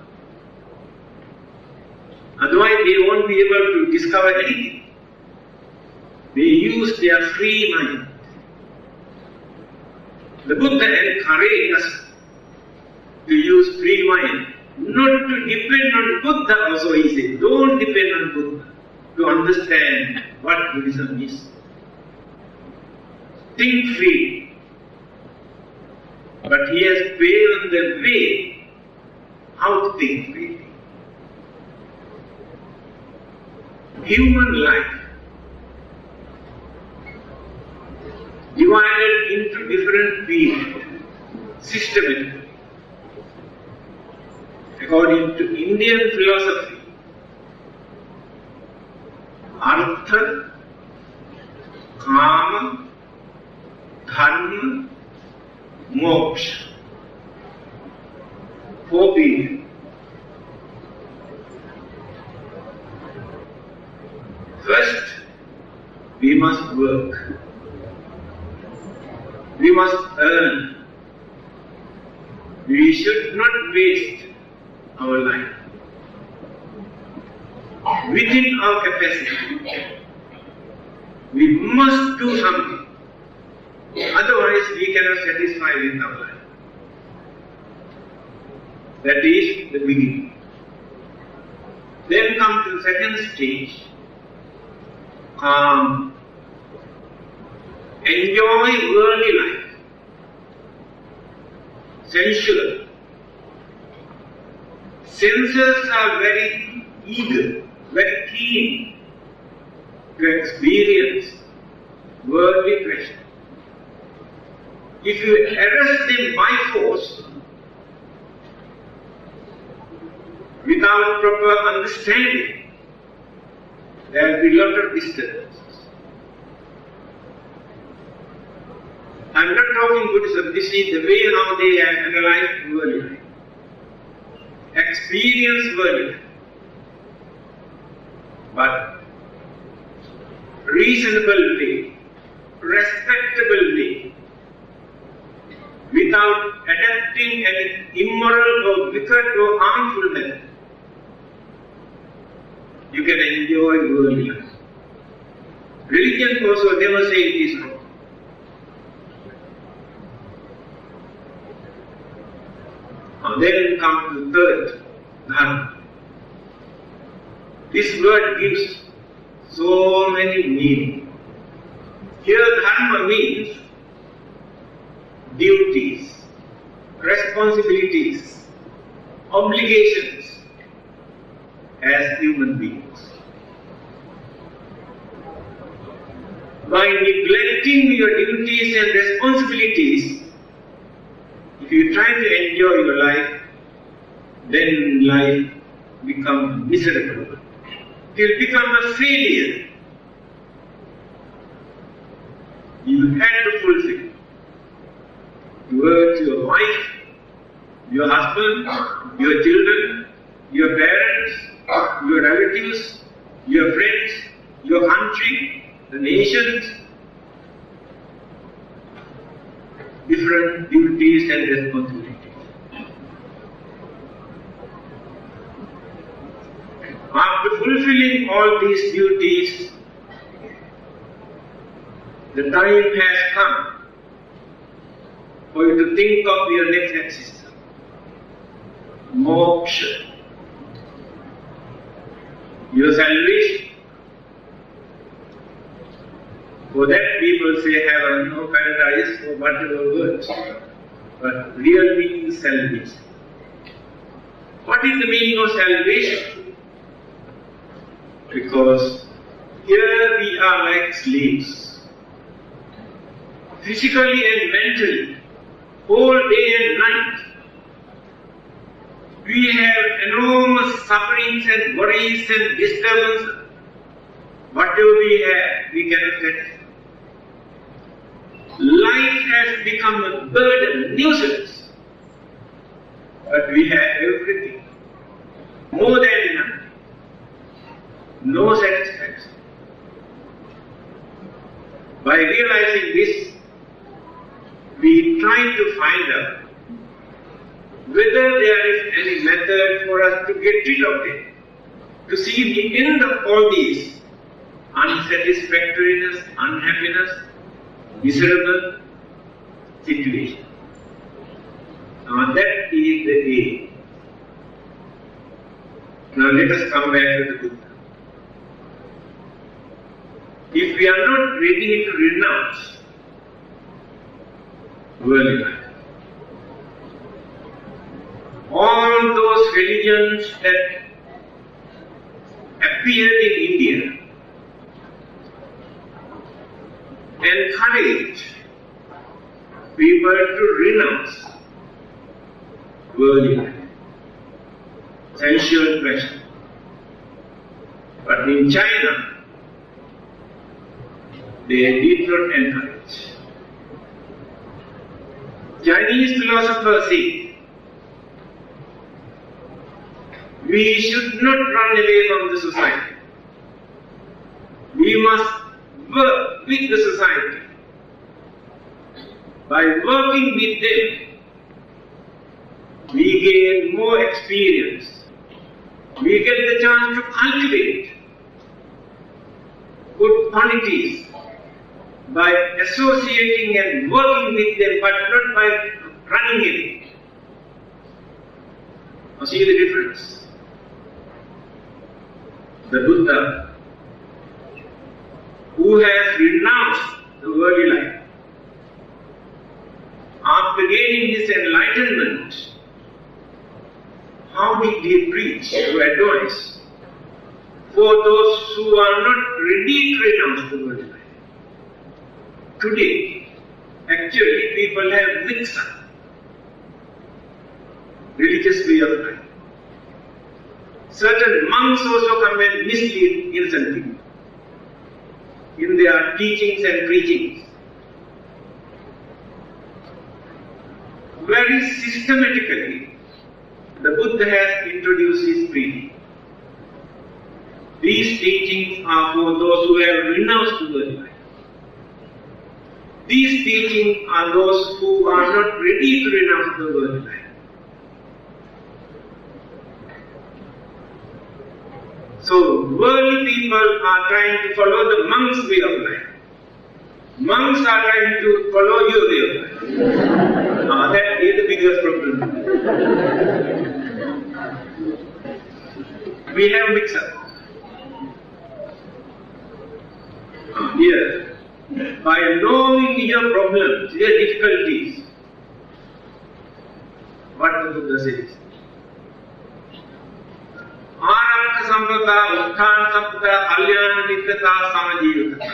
Otherwise they won't be able to discover anything. They use their free mind. The Buddha encouraged us to use free mind, not to depend on Buddha also, he said. Don't depend on Buddha to understand what Buddhism is. Think free. But he has paved the way how to think freely. Human life divided into different fields systematically. According to Indian philosophy, Artha, Kama, Dharma, Moksha. 4 periods. First, we must work. We must earn. We should not waste our life. Within our capacity, we must do something. Otherwise, we cannot satisfy with our life. That is the beginning. Then come to the second stage, calm. Enjoy worldly life. Sensual. Senses are very eager, very keen to experience worldly pleasure. If you arrest them by force, without proper understanding, there will be a lot of disturbances. I am not talking Buddhism, this is the way how they analyze worldly life. Experience worldly life. But reasonable way, respectable way, without adapting an immoral or wicked or harmful method, you can enjoy worldly life. Religion also never say it is wrong. And then come to the third, dharma. This word gives so many meanings. Here dharma means duties, responsibilities, obligations as human beings. By neglecting your duties and responsibilities, if you try to enjoy your life, then life becomes miserable. It will become a failure. You had to fulfill towards your wife, your husband, your children, your parents, your relatives, your friends, your country, the nations. Different duties and responsibilities. After fulfilling all these duties, the time has come for you to think of your next existence. Moksha. Your salvation. For that people say heaven or paradise or whatever words. But real meaning is salvation. What is the meaning of salvation? Because here we are like slaves. Physically and mentally, whole day and night. We have enormous sufferings and worries and disturbances. Whatever we have, we cannot satisfy. Life has become a burden, nuisance. But we have everything. More than enough. No satisfaction. By realizing this, we try to find out whether there is any method for us to get rid of it, to see the end of all these unsatisfactoriness, unhappiness, miserable situation. Now that is the aim. Now let us come back to the Buddha. If we are not ready to renounce worldly life, all those religions that appeared in India encourage people to renounce worldly life, sensual pleasure. But in China, they did not encourage. Chinese philosophers say, we should not run away from the society. We must work with the society. By working with them, we gain more experience. We get the chance to cultivate good qualities by associating and working with them, but not by running away. Now see the difference. The Buddha, who has renounced the worldly life, after gaining his enlightenment, how did he preach to advise for those who are not ready to renounce the worldly life? Today, actually, people have mixed up religious way of life. Certain monks also come and mislead innocent people in their teachings and preachings. Very systematically, the Buddha has introduced his preaching. These teachings are for those who have renounced the worldly life. These teachings are those who are not ready to renounce the worldly life. So, worldly people are trying to follow the monk's way of life. Monks are trying to follow your way of life. That is the biggest problem. We have mixed up. Here, by knowing your problems, your difficulties, what the Buddha says. Pànàtipàta-Killing, Karaõãyametta.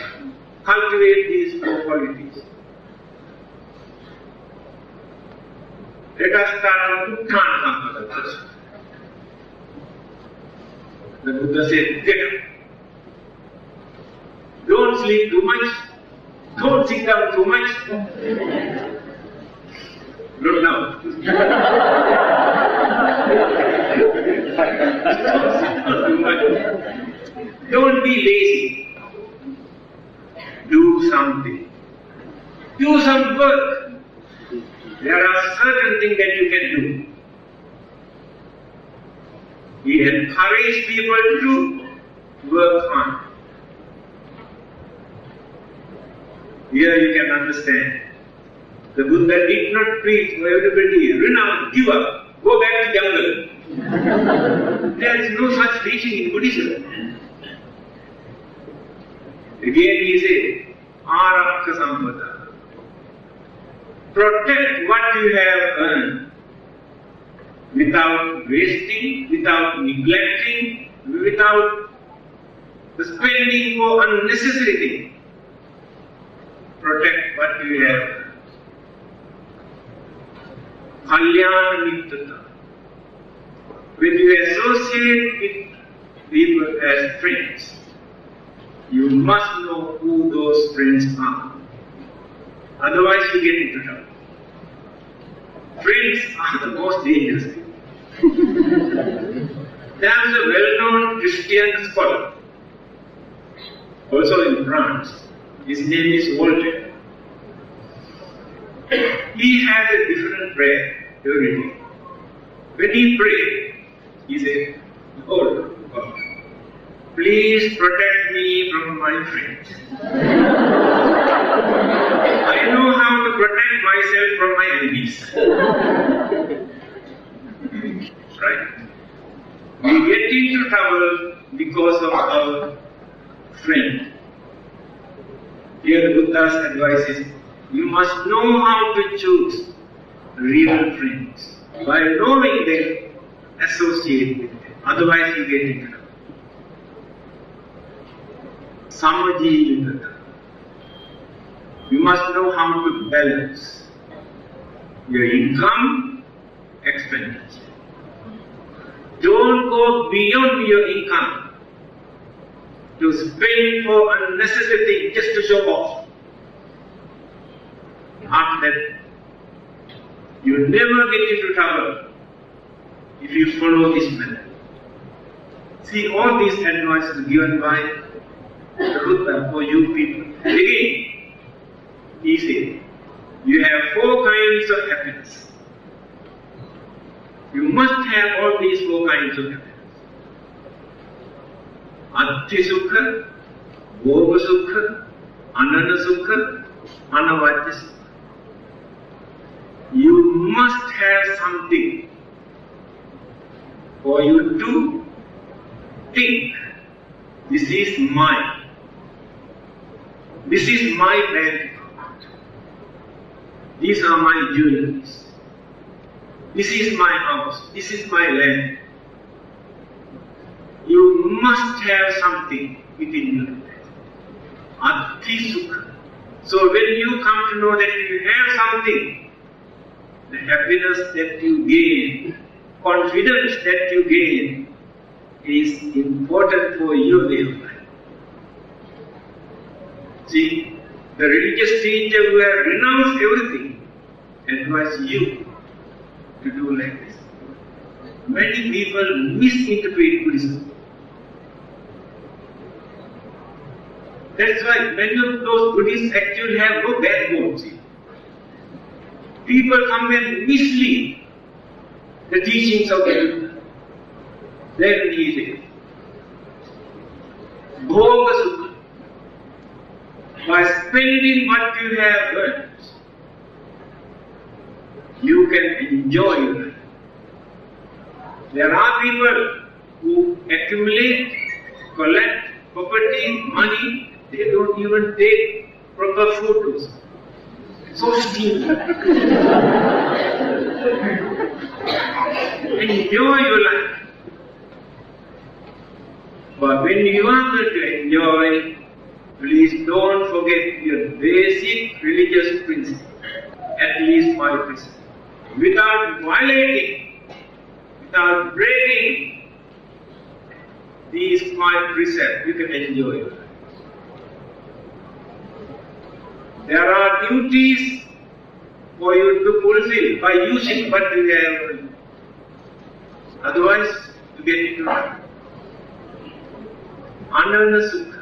Cultivate these four qualities. Let us start with Pànàtipàta-Killing. The Buddha said, get up. Don't sleep too much. Don't sit down too much. Not now. Don't be lazy. Do something. Do some work. There are certain things that you can do. He encouraged people to work hard. Here you can understand. The Buddha did not preach for everybody, renounce, give up, go back to jungle. There is no such teaching in Buddhism. Again he said, Pànàtipàta. Protect what you have earned without wasting, without neglecting, without spending for unnecessary things. Protect what you have earned. Khuddaka. When you associate with people as friends, you must know who those friends are. Otherwise you get into trouble. Friends are the most dangerous thing. There is a well-known Christian scholar, also in France. His name is Voltaire. He has a different prayer every day. When he prays, he says, "Oh God, please protect me from my friends. I know how to protect myself from my enemies." Right? We get into trouble because of our friend. Here the Buddha's advice is, you must know how to choose real friends. By knowing them, associate with them. Otherwise you get into trouble. Untitled. You must know how to balance your income, expenditure. Don't go beyond your income to spend for unnecessary things just to show off. After that, you will never get into trouble if you follow this method. See, all these advice is given by the Buddha for you people. And again, he said, you have four kinds of happiness. You must have all these four kinds of happiness. Atti Sukha, Bhoga Sukha, Ananda Sukha, Anavajya Sukha. You must have something for you to think, this is mine. This is my bank account. These are my jewelries. This is my house. This is my land. You must have something within you. Atti Sukha. So when you come to know that you have something, the happiness that you gain, confidence that you gain, is important for your way of life. See, the religious teacher who has renounced everything advises you to do like this. Many people misinterpret Buddhism. That's why many of those Buddhists actually have no backbone. See. People come and mislead the teachings of the Buddha. Then he says, Bhoga Sukha. By spending what you have earned, you can enjoy your life. There are people who accumulate, collect property, money, they don't even take proper photos. So stingy. Enjoy your life. But when you are going to enjoy, please don't forget your basic religious principle, at least 5 principles. Without violating, without breaking these 5 precepts, you can enjoy your life. There are duties for you to fulfill by using what you have. Otherwise, you get into trouble. Ananda Sukha.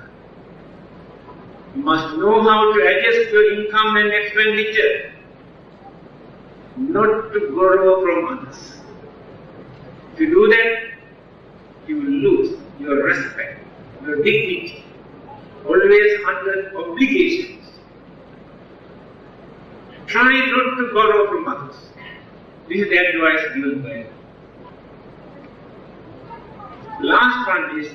You must know how to adjust your income and expenditure, not to borrow from others. If you do that, you will lose your respect, your dignity, always under obligations. Try not to borrow from others. This is the advice given by him. Last one is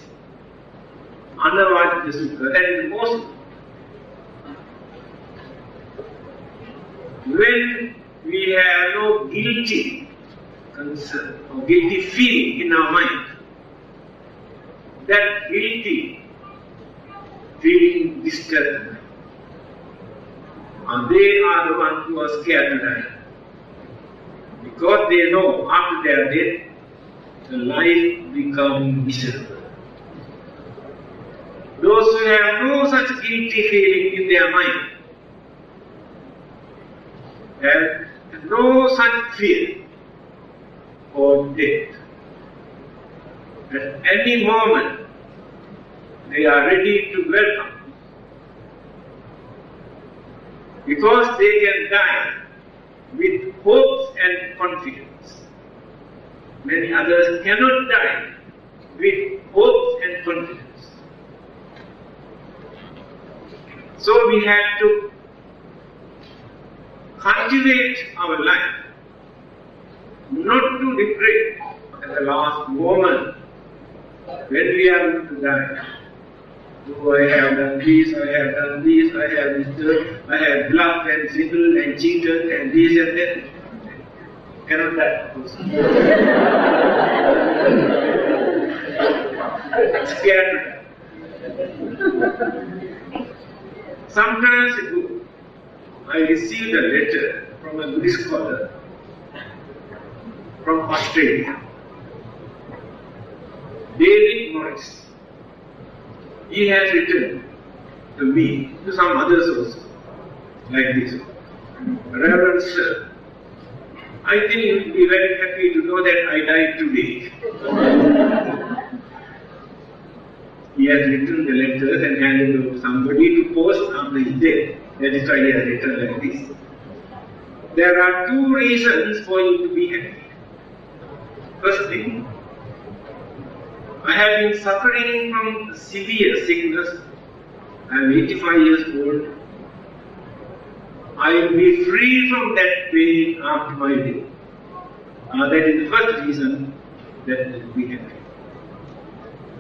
Anavajya Sukha. That is the most. When we have no guilty concern or guilty feeling in our mind, that guilty feeling disturbs. And they are the ones who are scared to die. Because they know after their death, the life becomes miserable. Those who have no such guilty feeling in their mind have no such fear for death. At any moment, they are ready to welcome. Because they can die with hopes and confidence. Many others cannot die with hopes and confidence. So we have to cultivate our life, not to regret at the last moment when we are going to die. Oh, I have done this, I have done this, I have disturbed, I have bluffed and swindled and cheated and this and that. Cannot die, of course. Scared to die. Sometimes ago, I received a letter from a Buddhist scholar from Australia, David Morris. He has written to me, to some others also, like this. Reverend Sir, I think you will be very happy to know that I died today. He has written the letters and handed over to somebody to post after his death. That is why he has written like this. There are 2 reasons for you to be happy. First thing, I have been suffering from severe sickness. I am 85 years old. I will be free from that pain after my death. That is the first reason that we have.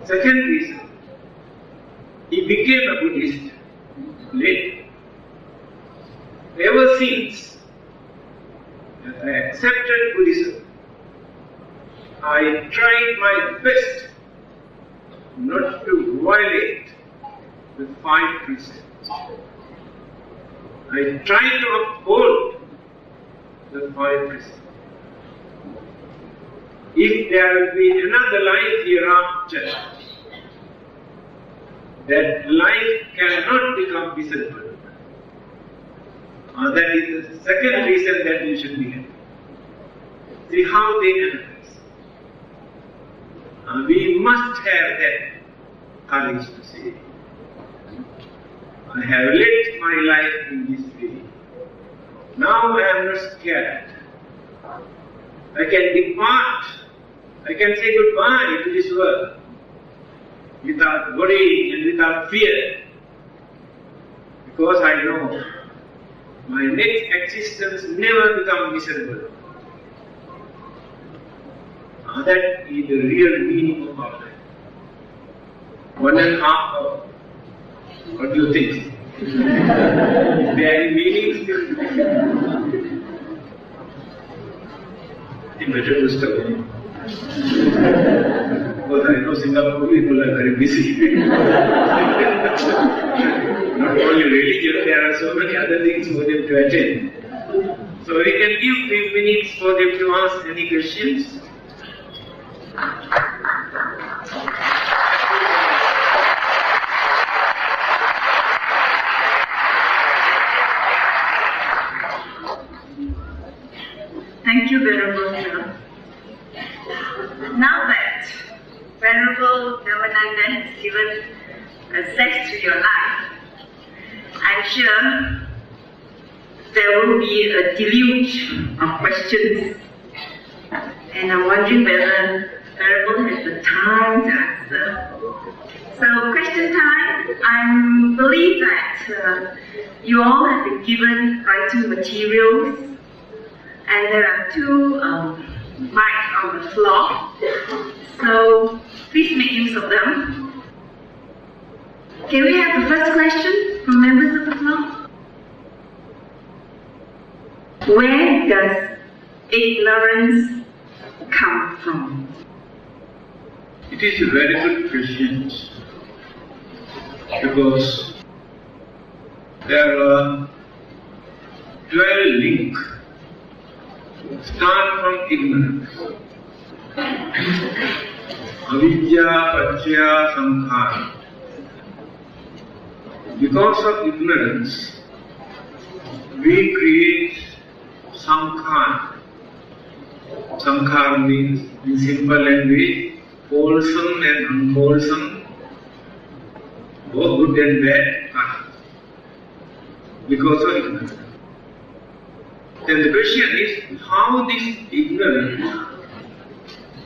Second reason, he became a Buddhist later. Ever since that I accepted Buddhism, I tried my best not to violate the 5 precepts. I tried to uphold the 5 precepts. If there will be another life hereafter, that life cannot become miserable. That is the second reason that we should be happy. See how they manifest. We must have that courage to say, I have lived my life in this way. Now I am not scared. I can depart. I can say goodbye to this world without worry and without fear, because I know my next existence never become miserable. That is the real meaning of our life. 1.5 hours. What do you think? Is there any meaning? I think better to stop. Because I know Singapore people are very busy. Not only religion, there are so many other things for them to attend. So we can give few minutes for them to ask any questions. Thank you, Venerable Sir. Now that Venerable Dhammananda has given a zest to your life, I'm sure there will be a deluge of questions. And I'm wondering whether Venerable has the time to answer. So, question time. I believe that you all have been given writing materials, and there are 2 mics on the floor. So, please make use of them. Can we have the first question from members of the floor? Where does ignorance come from? It is a very good question, because there are 12 links start from ignorance. Avidya, Pachya, Sankhara. Because of ignorance, we create Sankhara. Sankhara means, in simple language, wholesome and unwholesome, both good and bad karma. Because of ignorance. Then the question is, how this ignorance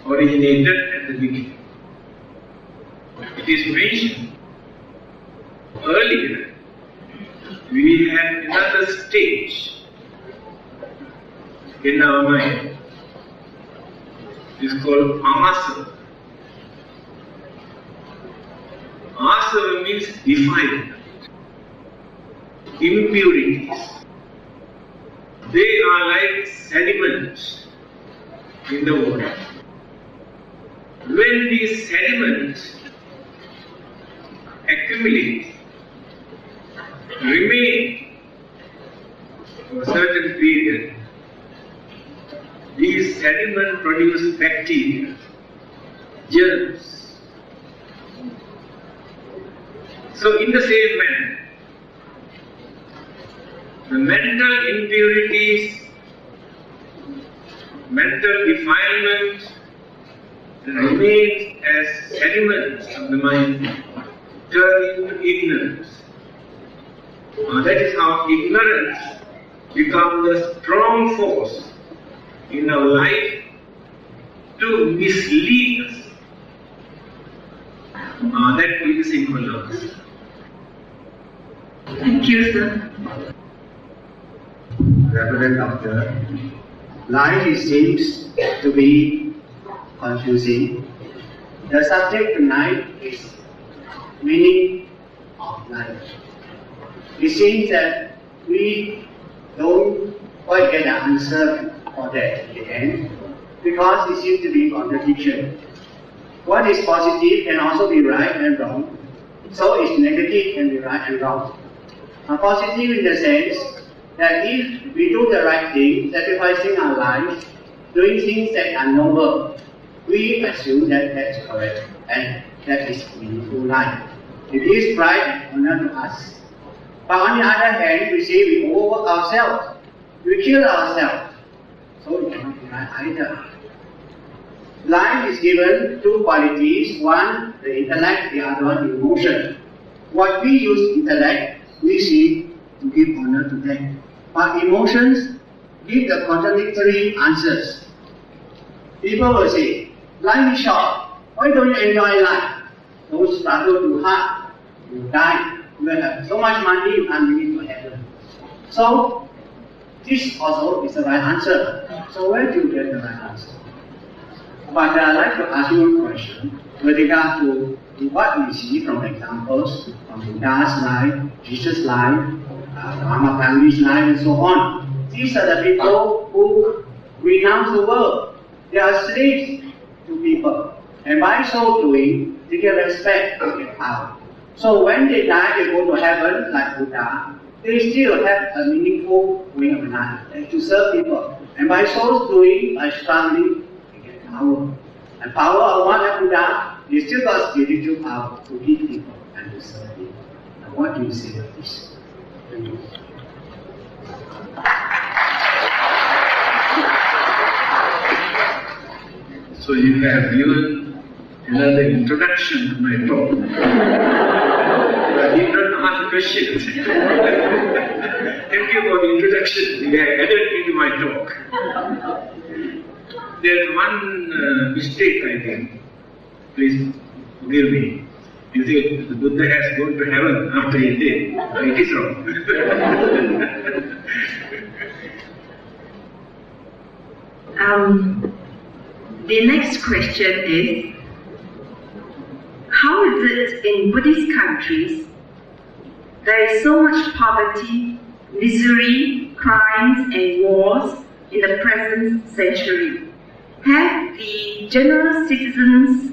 originated at the beginning. It is mentioned earlier, we had another stage in our mind. It is called asava. Asava means defilement, impurities. They are like sediments in the water. When these sediments accumulate, remain for a certain period, these sediments produce bacteria, germs. So in the same manner, the mental impurities, mental defilement remains as sediments of the mind, turn into ignorance. That is how ignorance becomes a strong force in our life to mislead us. That is the simple answer. Thank you, sir. Reverend Doctor, life seems to be confusing. The subject tonight is meaning of life. It seems that we don't quite get an answer for that in the end, because it seems to be contradiction. What is positive can also be right and wrong, so is negative can be right and wrong. Positive in the sense that if we do the right thing, sacrificing our lives, doing things that are noble, we assume that that's correct and that is meaningful life. It is pride and honor to us. But on the other hand, we say we overwork ourselves, we kill ourselves, so it cannot be right either. Life is given two qualities, one the intellect, the other one the emotion. What we use intellect, we see to give honor to them. But emotions give the contradictory answers. People will say, life is short, why don't you enjoy life? Don't struggle too hard, you die, you have so much money you can't bring it to heaven. So, this also is the right answer. So where do you get the right answer? But I'd like to ask you a question with regard to what we see from examples from Buddha's life, Jesus' life, Muhammad Gandhi's life, and so on. These are the people who renounce the world. They are slaves to people. And by so doing, they get respect and get power. So when they die, they go to heaven like Buddha. They still have a meaningful way of life to serve people. And by so doing, by struggling, they get power. And power of one like Buddha, they still got spiritual power to lead people and to serve people. Now what do you say of this? So you have given another introduction to my talk. You did not ask questions. Thank you for the introduction. You have added into my talk. There's one mistake, I think. Please forgive me. You say the Buddha has gone to heaven after he did. It is wrong. The next question is, how is it in Buddhist countries there is so much poverty, misery, crimes and wars in the present century? Have the general citizens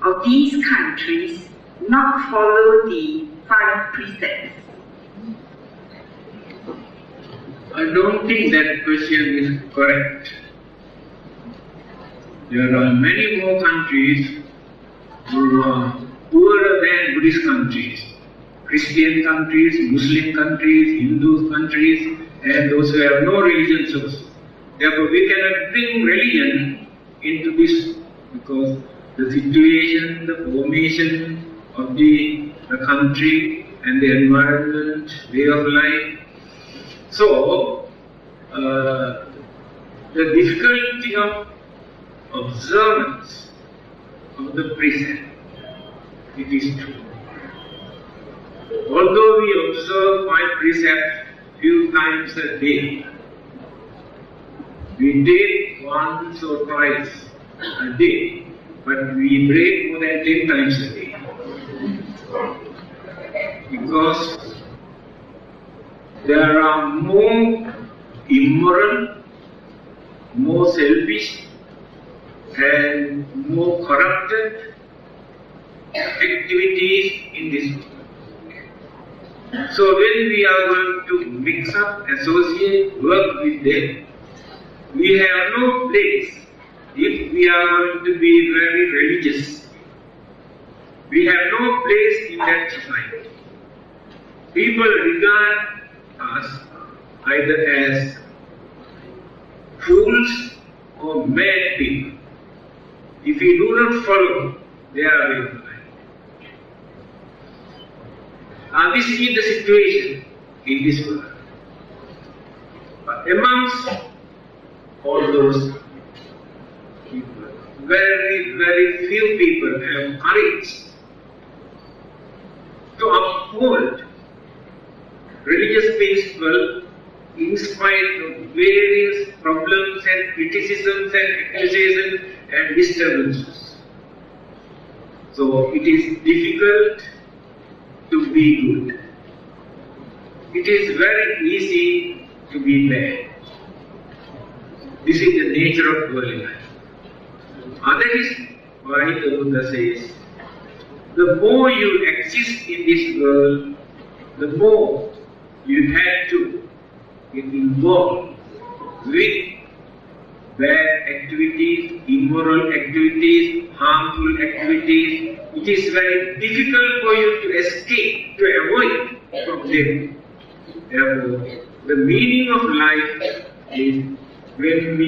of these countries not followed the 5 precepts? I don't think that question is correct. There are many more countries who are poorer than Buddhist countries. Christian countries, Muslim countries, Hindu countries, and those who have no religion source. Therefore, we cannot bring religion into this because the situation, the formation of the country and the environment, way of life. So, the difficulty of observance of the precept, it is true. Although we observe 5 precepts few times a day, we take once or twice a day, but we break more than 10 times a day. Because there are more immoral, more selfish, and more corrupted activities in this world. So when we are going to mix up, associate, work with them, we have no place. If we are going to be very religious, we have no place in that society. People regard us either as fools or mad people if we do not follow their way of life. This is the situation in this world. But amongst all those people, very, very few people have courage to uphold religious principle in spite of various problems and criticisms and accusations and disturbances. So it is difficult to be good. It is very easy to be bad. This is the nature of worldly life. That is why the Buddha says, the more you exist in this world, the more you have to get involved with bad activities, immoral activities, harmful activities. It is very difficult for you to escape, to avoid from them. Therefore, the meaning of life is when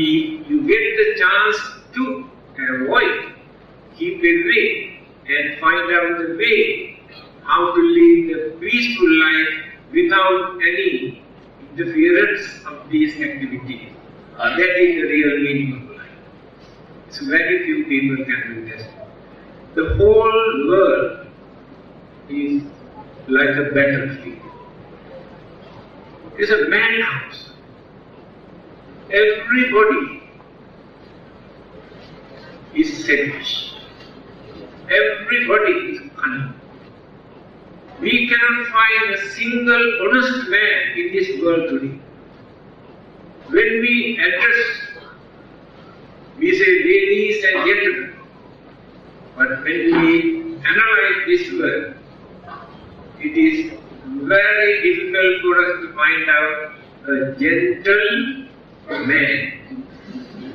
you get the chance to avoid, keep away, and find out the way how to live a peaceful life without any interference of these activities. That is the real meaning of life. So very few people can do this. The whole world is like a battlefield. It's a madhouse. Everybody is selfish. Everybody is cunning. We cannot find a single honest man in this world today. When we address, we say ladies and gentlemen. But when we analyze this world, it is very difficult for us to find out a gentle man.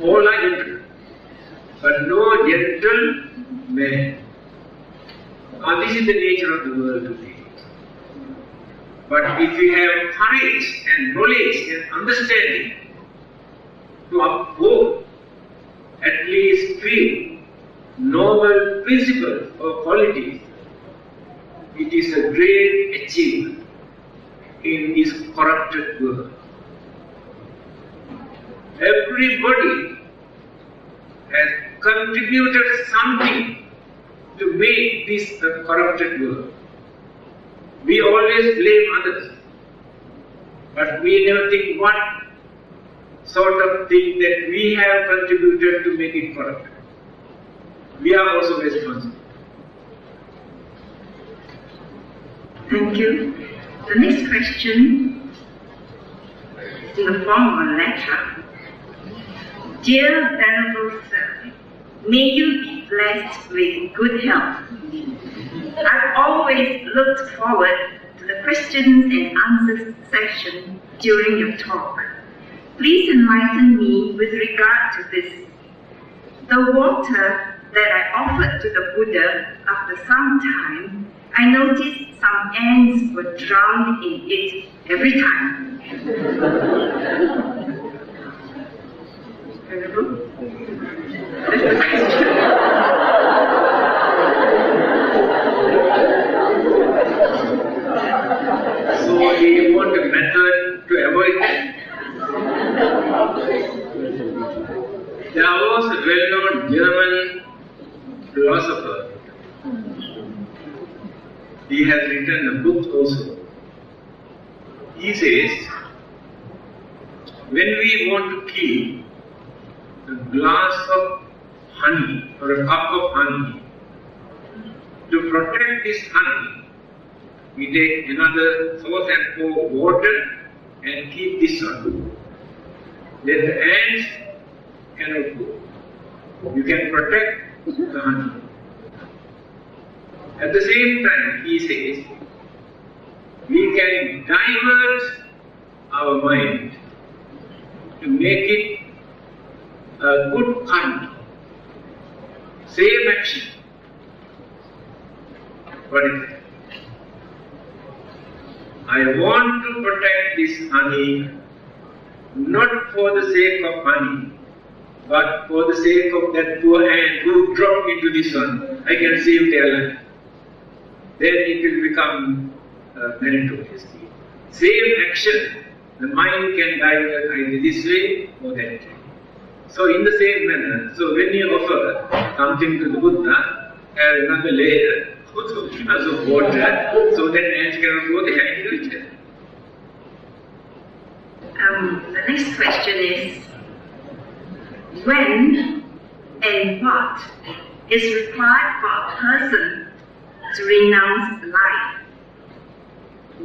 All are gentle, but no gentle man. This is the nature of the world today. But if we have courage and knowledge and understanding to uphold at least few noble principles or qualities, it is a great achievement in this corrupted world. Everybody has contributed something to make this a corrupted world. We always blame others, but we never think what sort of thing that we have contributed to make it corrupt. We are also responsible. Thank you. The next question is in the form of a letter. Dear Venerable Sir, may you be blessed with good health. I've always looked forward to the questions and answers section during your talk. Please enlighten me with regard to this. The water that I offered to the Buddha, after some time, I noticed some ants were drowned in it every time. Venerable? That's the question. So you want a method to avoid that? There was a well-known German philosopher. He has written a book also. He says, when we want to keep a glass of honey or a cup of honey, to protect this honey, we take another source and pour water and keep this one. Then the ants cannot go. You can protect the honey. At the same time, he says, we can divert our mind to make it a good current. Same action. What is that? I want to protect this honey not for the sake of honey, but for the sake of that poor ant who dropped into this one. I can save their life. Then it will become meritorious. Same action, the mind can divert either this way or that way. So in the same manner, so when you offer something to the Buddha, has another layer of water, so that ants cannot go there individually. The next question is, when and what is required for a person to renounce life?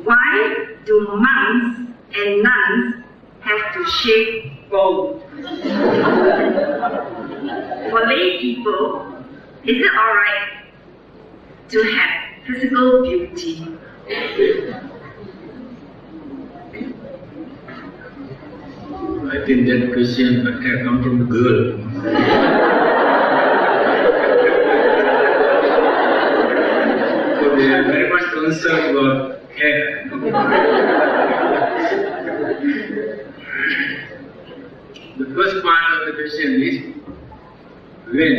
Why do monks and nuns have to shave bald? For lay people, is it alright to have physical beauty? I think that question can come from a girl. So they are very much concerned about hair. The first part of the question is when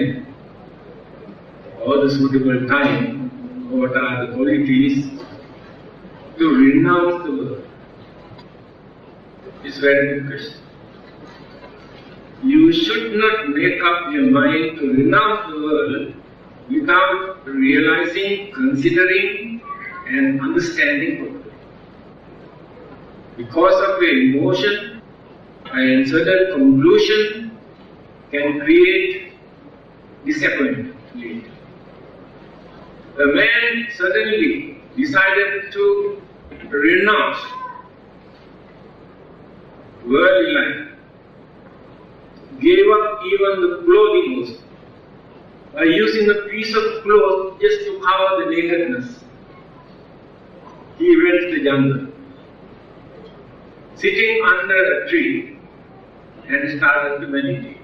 or the suitable time, what are the qualities to renounce the world? It's a very good question. You should not make up your mind to renounce the world without realizing, considering and understanding properly. Because of your emotion and certain conclusion can create disappointment later. A man suddenly decided to renounce worldly life, gave up even the clothing also, by using a piece of cloth just to cover the nakedness. He went to the jungle, sitting under a tree and started to meditate.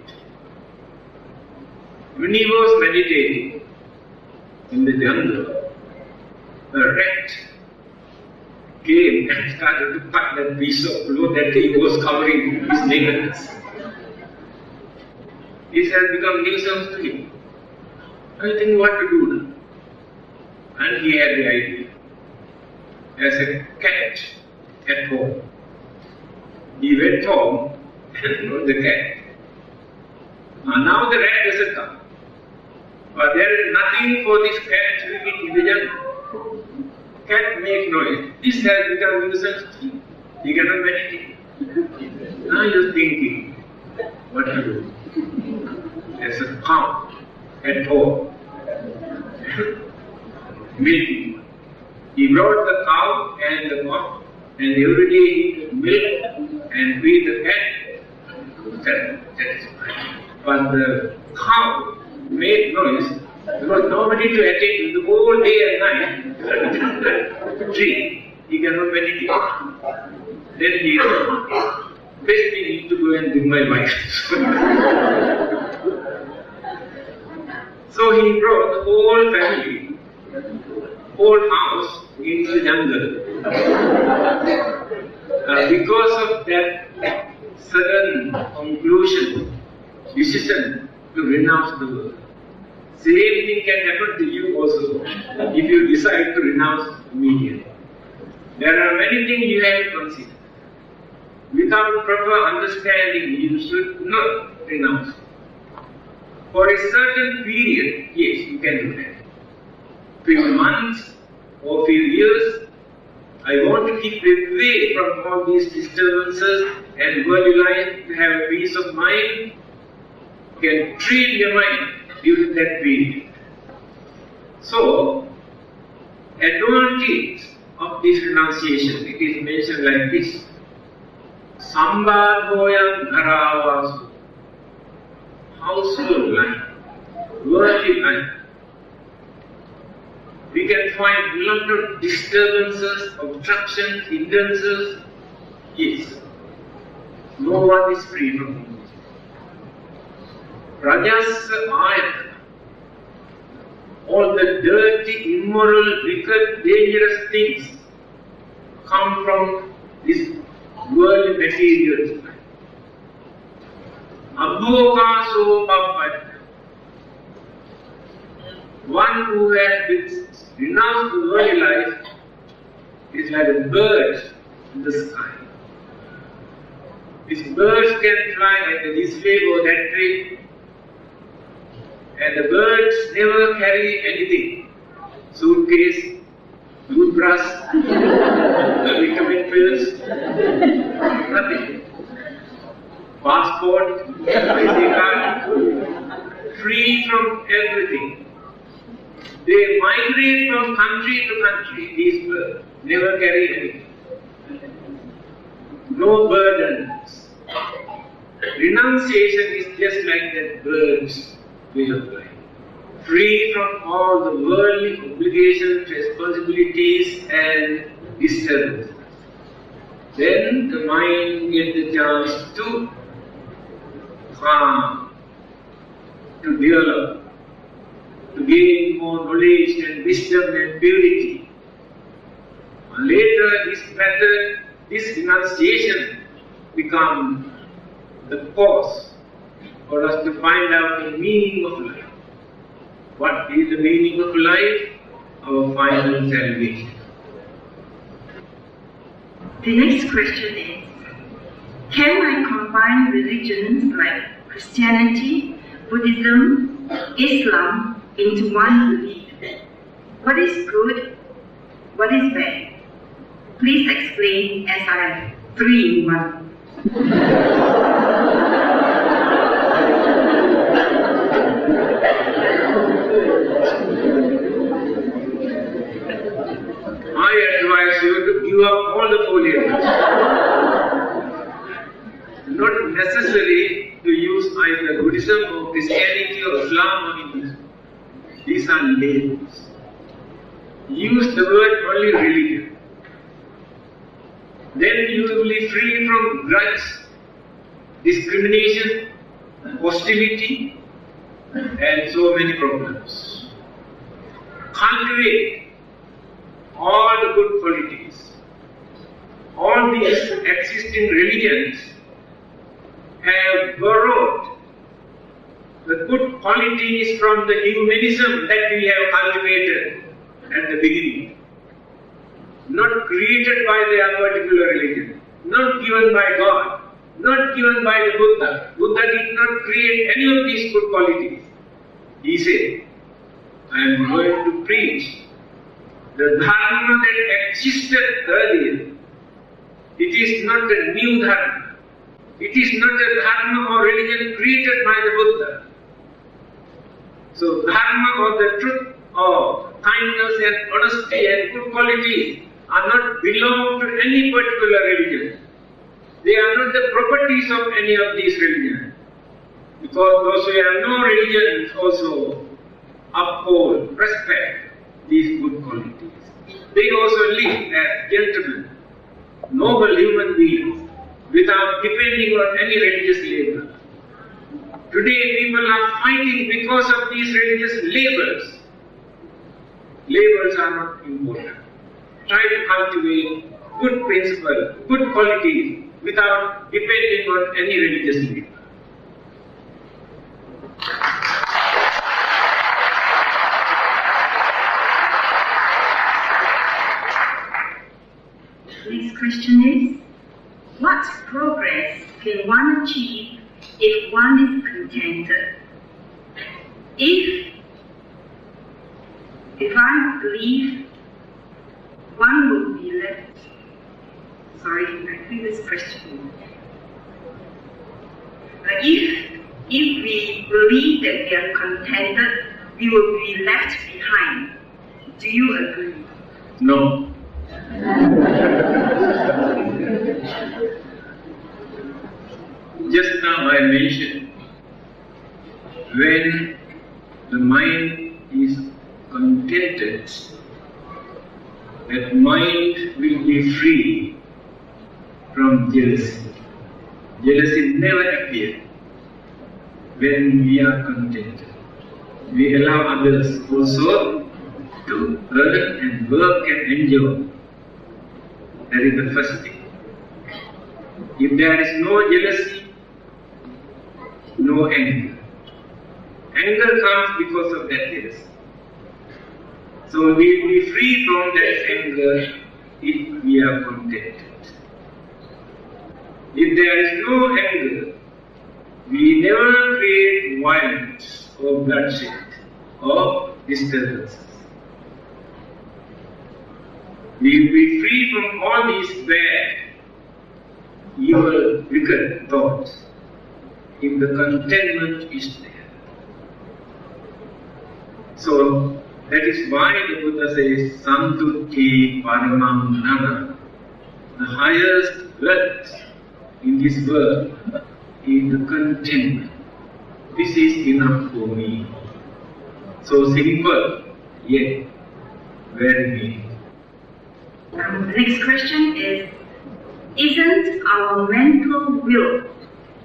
When he was meditating in the jungle, a rat came and started to cut that piece of cloth that he was covering his nakedness. This has become nuisance to him. I think what to do now. And he had the idea. As a cat at home. He went home and brought the cat. Now the rat doesn't come. But there is nothing for this cat to eat in the jungle. Cat make noise. This has become nuisance to him. He cannot meditate. Now you're thinking what to do. There's a cow at home. Milking. He brought the cow and the cow, and every day he took milk and feed the cat. Satisfied. But the cow made noise. There was nobody to attend to the whole day and night. Tree. He cannot meditate. Then he thought, best thing is to go and bring my wife. So he brought the whole family, whole house into the jungle. Because of that sudden conclusion, decision to renounce the world. Same thing can happen to you also if you decide to renounce immediately. There are many things you have to consider. Without proper understanding, you should not renounce. For a certain period, yes, you can do that. Few months or few years, I want to keep away from all these disturbances and worldly life to have a peace of mind. You can train your mind during that period. So, advantage of this renunciation, it is mentioned like this. Sambhadhoyam dharavasu. Household life, worldly life. We can find a lot of disturbances, obstructions, hindrances. Yes. No one is free from it. Rajasa ayatana. All the dirty, immoral, wicked, dangerous things come from this worldly material life. Abhokaso pappata. One who has renounced the worldly life is like a bird in the sky. These birds can fly either this way or that way, And the birds never carry anything. Suitcase, toothbrush, vitamin pills, nothing. Passport, ID card, free from everything. They migrate from country to country, these birds, never carry anything. No burdens. Renunciation is just like that bird's way of life. Free from all the worldly obligations, responsibilities and disturbances. Then the mind gets the chance to calm, to develop, to gain more knowledge and wisdom and purity. Later this method, this renunciation becomes the cause for us to find out the meaning of life. What is the meaning of life? Our final salvation. The next question is, can I combine religions like Christianity, Buddhism, Islam into one belief? What is good? What is bad? Please explain, as I am 3 in 1. I advise you to give up all the foliage. Not necessary to use either Buddhism or Christianity or Islam or Hinduism. These are labels. Use the word only religion. Then you will be free from grudge, discrimination, hostility, and so many problems. Cultivate all the good qualities. All these existing religions have borrowed the good qualities from the humanism that we have cultivated at the beginning. Not created by their particular religion, not given by God, not given by the Buddha. Buddha did not create any of these good qualities. He said, I am going to preach the dharma that existed earlier. It is not a new dharma. It is not a dharma or religion created by the Buddha. So dharma or the truth or kindness and honesty and good qualities are not belong to any particular religion. They are not the properties of any of these religions. Because those who have no religions also uphold, respect these good qualities. They also live as gentlemen, noble human beings, without depending on any religious label. Today people are fighting because of these religious labels. Labels are not important. Try to cultivate good principles, good qualities, without depending on any religious label. Next question is, what progress can one achieve if one is contented? If I believe one will be left, sorry, my previous question. If we believe that we are contented, we will be left behind. Do you agree? No. Just now I mentioned, when the mind is contented, that mind will be free from jealousy. Jealousy never appears when we are contented. We allow others also to earn and work and enjoy. That is the first thing. If there is no jealousy, no anger. Anger comes because of that jealousy. So we will be free from that anger if we are contented. If there is no anger, we never create violence or bloodshed or disturbances. We will be free from all these bad, evil, wicked thoughts if the contentment is there. So, that is why the Buddha says, Santutti Paramam Naga. The highest wealth in this world is the contentment. This is enough for me. So simple, yet very meaningful. The next question is, isn't our mental will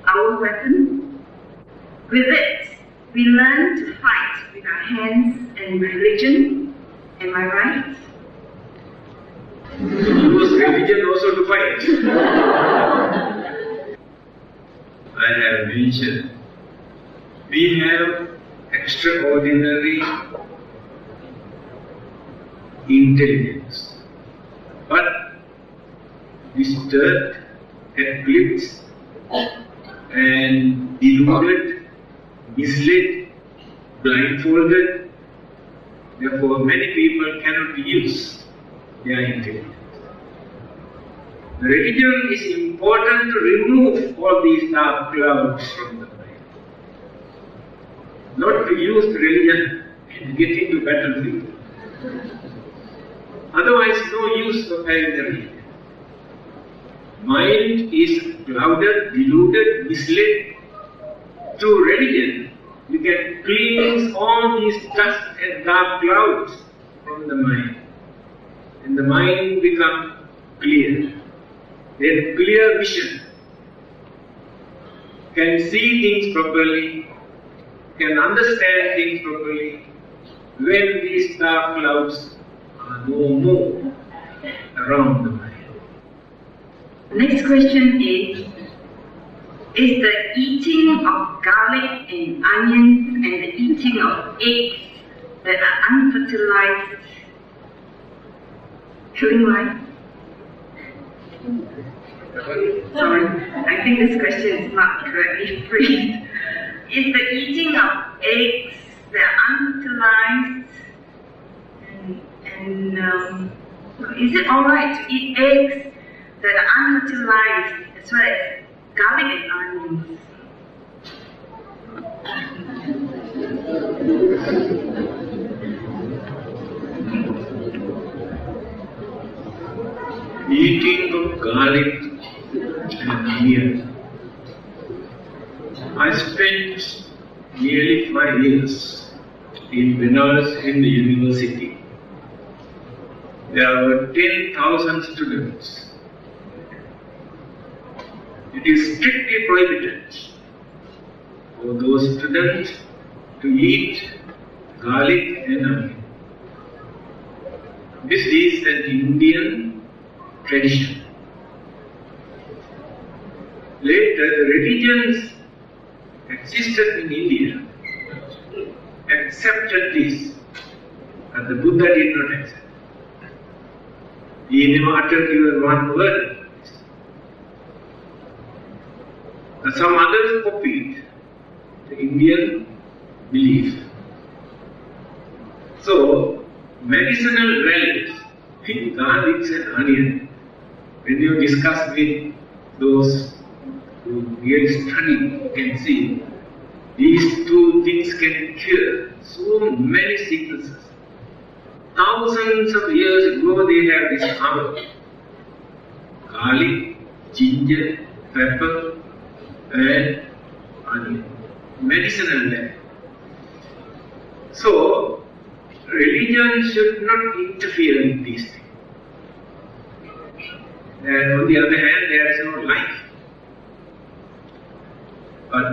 our weapon? With it, we learn to fight with our hands and religion. Am I right? Use religion also to fight. I have mentioned, we have extraordinary intelligence, but disturbed, eclipsed, and deluded, misled, blindfolded. Therefore, many people cannot use their intelligence. The religion is important to remove all these dark clouds from the mind. Not to use religion and get into battlefield. Otherwise, no use of having the religion. Mind is clouded, deluded, misled. Through religion, we can cleanse all these dust and dark clouds from the mind. And the mind becomes clear. Then clear vision. Can see things properly, can understand things properly, when these dark clouds are no more around the mind. Next question is the eating of garlic and onions and the eating of eggs that are unfertilized killing life? Sorry, I think this question is not correctly phrased. Is the eating of eggs that are unfertilized is it alright to eat eggs that are unfertilized as well as garlic and onions? Eating of garlic and onion. I spent nearly 5 years in Benares in the university. There were 10,000 students. It is strictly prohibited for those students to eat garlic and onion. This is an Indian tradition. Later, the religions existed in India accepted this, but the Buddha did not accept. He never uttered even one word. Some others copied the Indian belief. So, medicinal values with garlics and onion, when you discuss with those who really study, you can see these two things can cure so many sicknesses. Thousands of years ago they have discovered garlic, ginger, pepper and onion, medicinal value. So, religion should not interfere in these things. And on the other hand, there is no life. But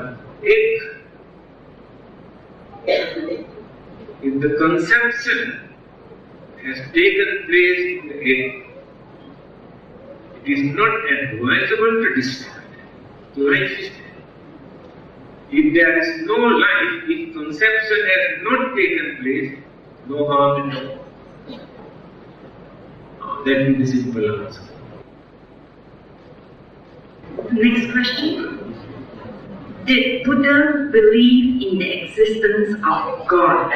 if the conception has taken place in the egg, it is not advisable to destroy it. Life is there. If there is no life, if conception has not taken place, no harm at all. That is the simple answer. Next question. Did Buddha believe in the existence of God?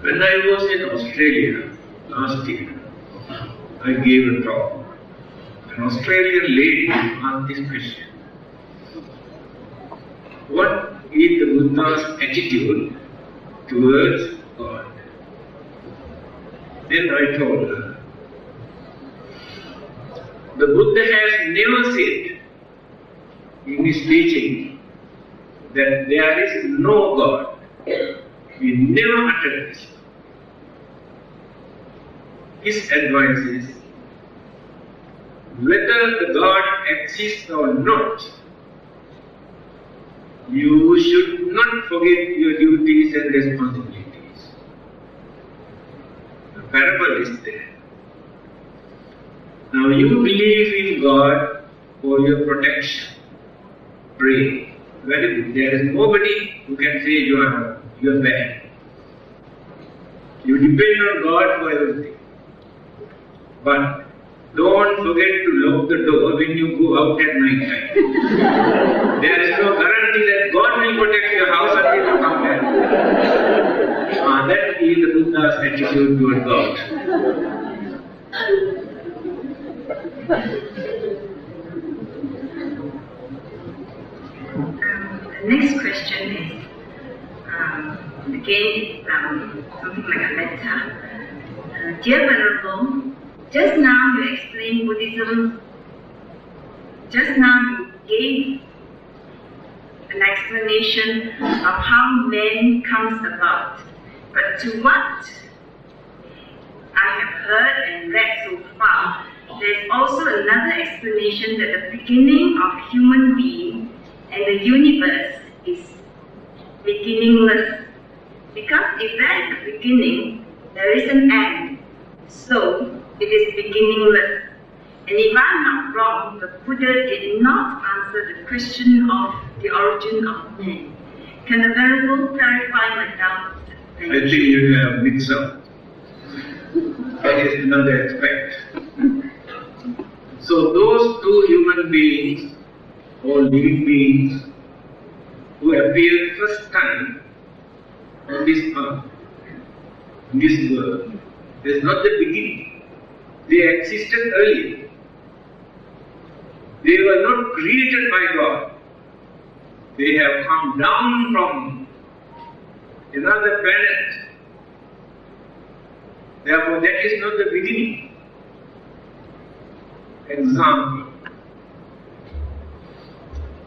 When I was in Australia last year, I gave a talk. An Australian lady asked this question. What is the Buddha's attitude towards God? Then I told her, the Buddha has never said in his teaching that there is no God. He never uttered this. His advice is, whether the God exists or not, you should not forget your duties and responsibilities. The parable is there. Now you believe in God for your protection. Pray. Very good. There is nobody who can say you are bad. You depend on God for everything. But don't forget to lock the door when you go out at night time. There is no guarantee that God will protect your house until you come back. That is the Buddha's attitude toward God. The next question is, again, something like a metta. Dear Venerable, just now you explained Buddhism, just now you gave an explanation of how man comes about. But to what I have heard and read so far, there is also another explanation that the beginning of human being and the universe is beginningless. Because if there is a beginning, there is an end. So, it is beginningless. And if I'm not wrong, the Buddha did not answer the question of the origin of man. Can the Venerable clarify my doubt? I think you have mixed up. That is another aspect. So those two human beings or living beings who appeared first time on this earth, in this world, is not the beginning. They existed earlier. They were not created by God. They have come down from another planet. Therefore, that is not the beginning. Example.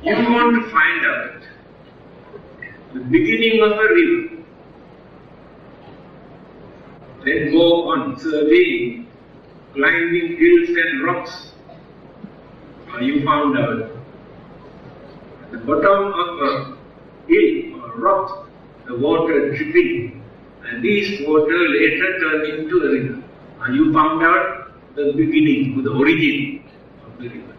You want to find out the beginning of a river. Then go on surveying, climbing hills and rocks. You found out at the bottom of a hill or rock, the water dripping, and this water later turned into a river. You found out the beginning, the origin of the river.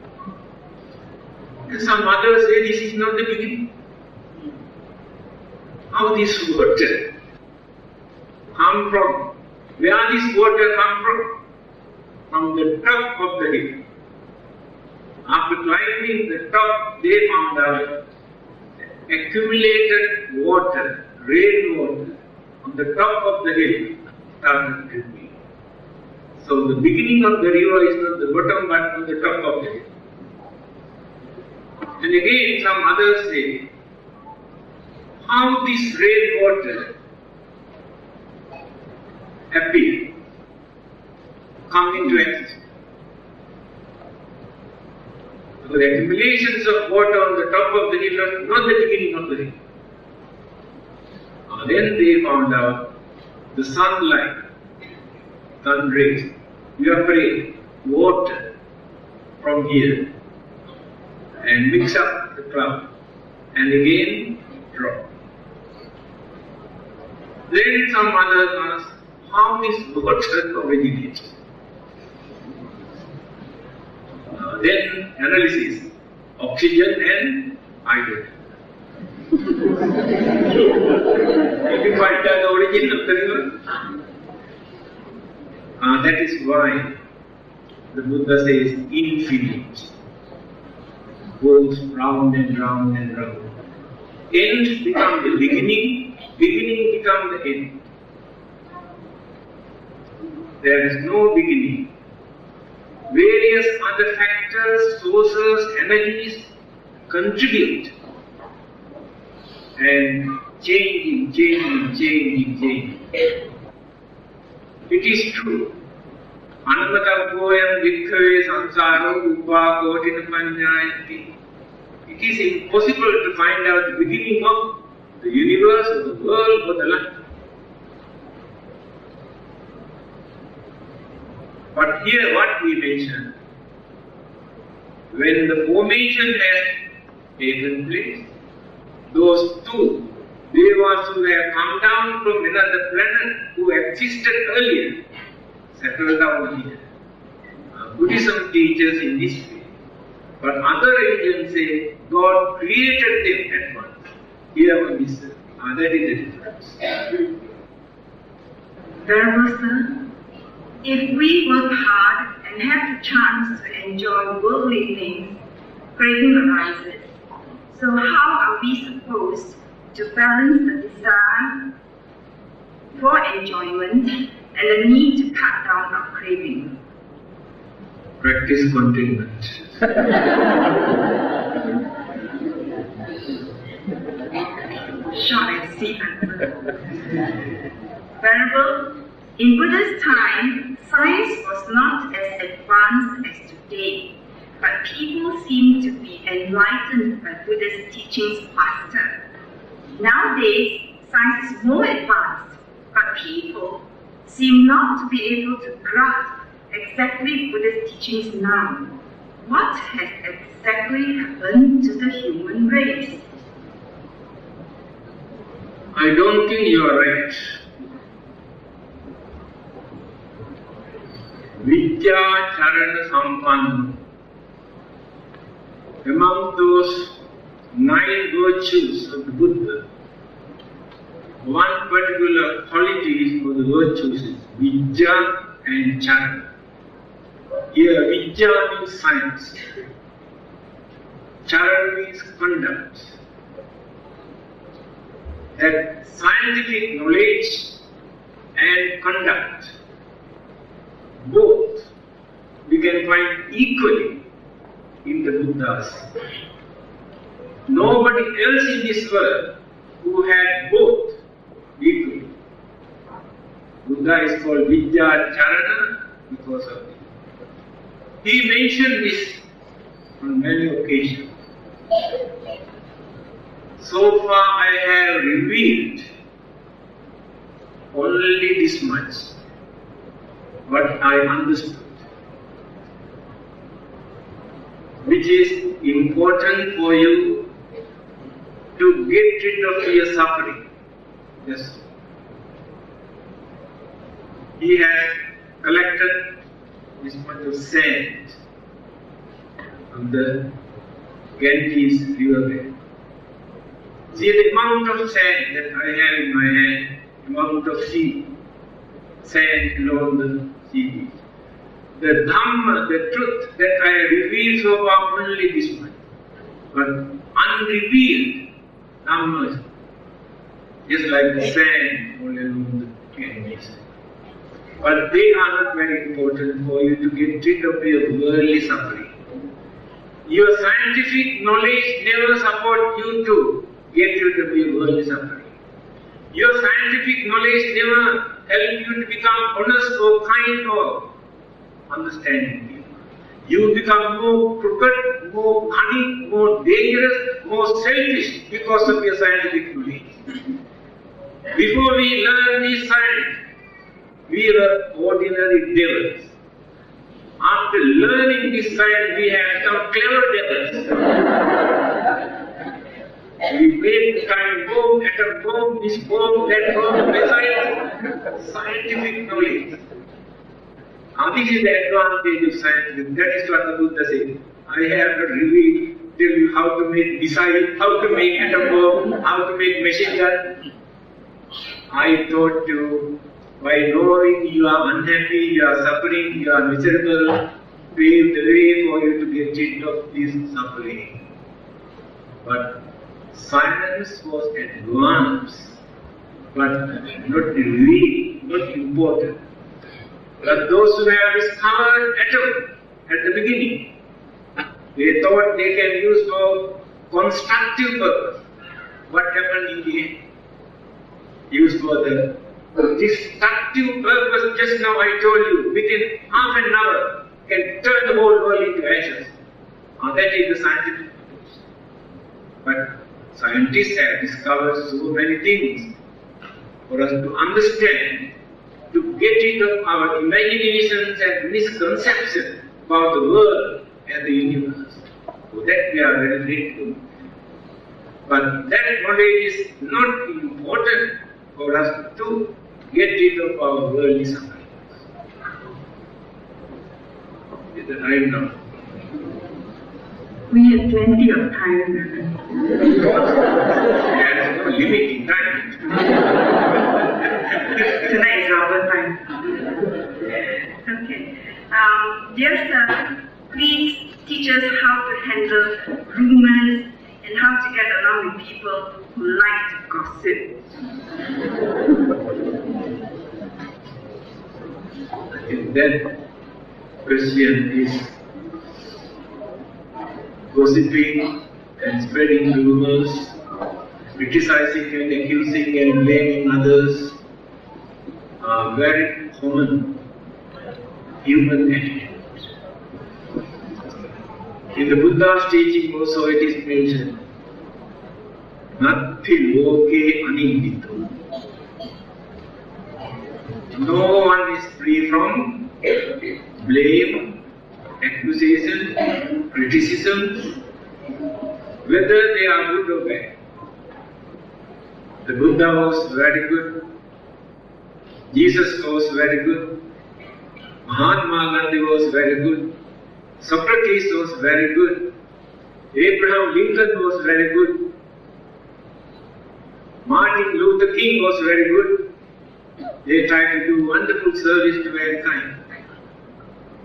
And some others say this is not the beginning. How this water come from? Where this water come from? From the top of the hill. After climbing the top, they found out accumulated water, rainwater, on the top of the hill started dripping. So the beginning of the river is not the bottom but on the top of the hill. And again some others say, how this rainwater appeared, come into existence. So the accumulations of water on the top of the hill are not the beginning of the hill. Then they found out the sunlight, sun rays, evaporate water from here and mix up the cloud and again drop. Then some others ask, how is water originated? Then analysis, oxygen and hydrogen. If you find out the origin of the river, that is why the Buddha says infinite. goes round and round and round. End becomes the beginning, beginning becomes the end. There is no beginning. Various other factors, sources, energies contribute and changing. It is true. Anamatakoyam vikkhave sansaro upa kotina panjayati. It is impossible to find out the beginning of the universe, or the world, or the life. But here what we mention, when the formation has taken place, those two devas who have come down from another planet who existed earlier, settled down here. Buddhism teaches in this way. But other religions say God created them at once. Here one is that is the difference. Venerable Sir, if we work hard and have the chance to enjoy worldly things, craving arises. So how are we supposed to balance the desire for enjoyment and the need to cut down our craving? Practice contentment. Short and sweet answer. Venerable, in Buddha's time, science was not as advanced as today, but people seem to be enlightened by Buddha's teachings faster. Nowadays, science is more advanced, but people seem not to be able to grasp exactly Buddha's teachings now. What has exactly happened to the human race? I don't think you are right. Vidya Charana Sampanna. Among those 9 virtues of the Buddha, one particular quality for the virtues is Vidya and Charana. Here, Vidya means science. Charana means conduct. That scientific knowledge and conduct, both we can find equally in the Buddhas. Nobody else in this world who had both equally. Buddha is called Vidya Charana because of it. He mentioned this on many occasions. So far I have revealed only this much, what I understood, which is important for you to get rid of your suffering. Yes. He has collected this much of sand from the Ganges riverbed. See the amount of sand that I have in my hand, amount of sea, sand along the sea beach. The Dhamma, the truth that I have revealed so far only this much. But unrevealed Dhamma, just like the sand all along the Ganges. But they are not very important for you to get rid of your worldly suffering. Your scientific knowledge never supports you to get rid of your worldly suffering. Your scientific knowledge never helps you to become honest or kind or understanding people. You become more crooked, more cunning, more dangerous, more selfish because of your scientific knowledge. Before we learn this science, we were ordinary devils. After learning this science, we have become clever devils. We make kind bomb, atom bomb, this bomb, that bomb, besides scientific knowledge. Now this is the advantage of science. That is what the Buddha said. I have not really tell you how to make missile, how to make atom bomb, how to make machine gun. I taught you by knowing you are unhappy, you are suffering, you are miserable, pave the way for you to get rid of this suffering. But science was advanced, but not real, not important. But those who have discovered atom at the beginning, they thought they can use for constructive purpose. What happened in the end? Used for the destructive purpose. Just now I told you, within half an hour, can turn the whole world into ashes. That is the scientific approach. But scientists have discovered so many things for us to understand, to get rid of our imaginations and misconceptions about the world and the universe. For that we are very grateful. But that knowledge is not important for us to get rid of our worldly sufferings. Is the time now? We have plenty of time. There is no limit in time. Tonight is our time. Okay. Dear sir, please teach us how to handle rumors and how to get along with people who like to gossip. I think that question is gossiping and spreading rumors, criticizing and accusing and blaming others are very common human attitudes. In the Buddha's teaching also it is mentioned, Natti loke anindito. No one is free from blame, accusation, criticism, whether they are good or bad. The Buddha was very good, Jesus was very good, Mahatma Gandhi was very good, Socrates was very good, Abraham Lincoln was very good, Martin Luther King was very good. They tried to do wonderful service to mankind.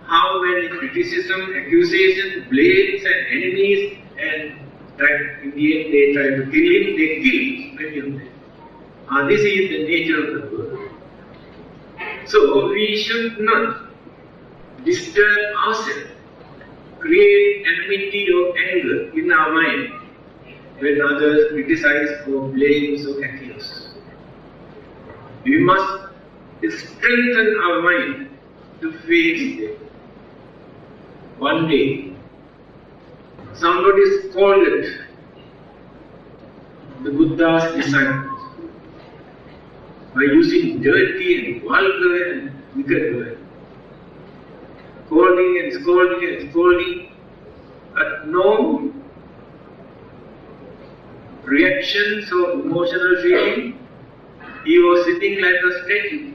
How many criticism, accusations, blames and enemies, and in the end they tried to kill him, they killed many of them. This is the nature of the world. So we should not disturb ourselves, create enmity or anger in our mind when others criticize or blame or accuse. We must strengthen our mind to face them. One day, somebody scolded the Buddha's disciples by using dirty and vulgar and wicked words. Scolding and scolding and scolding, but no reactions or emotional feeling. He was sitting like a statue.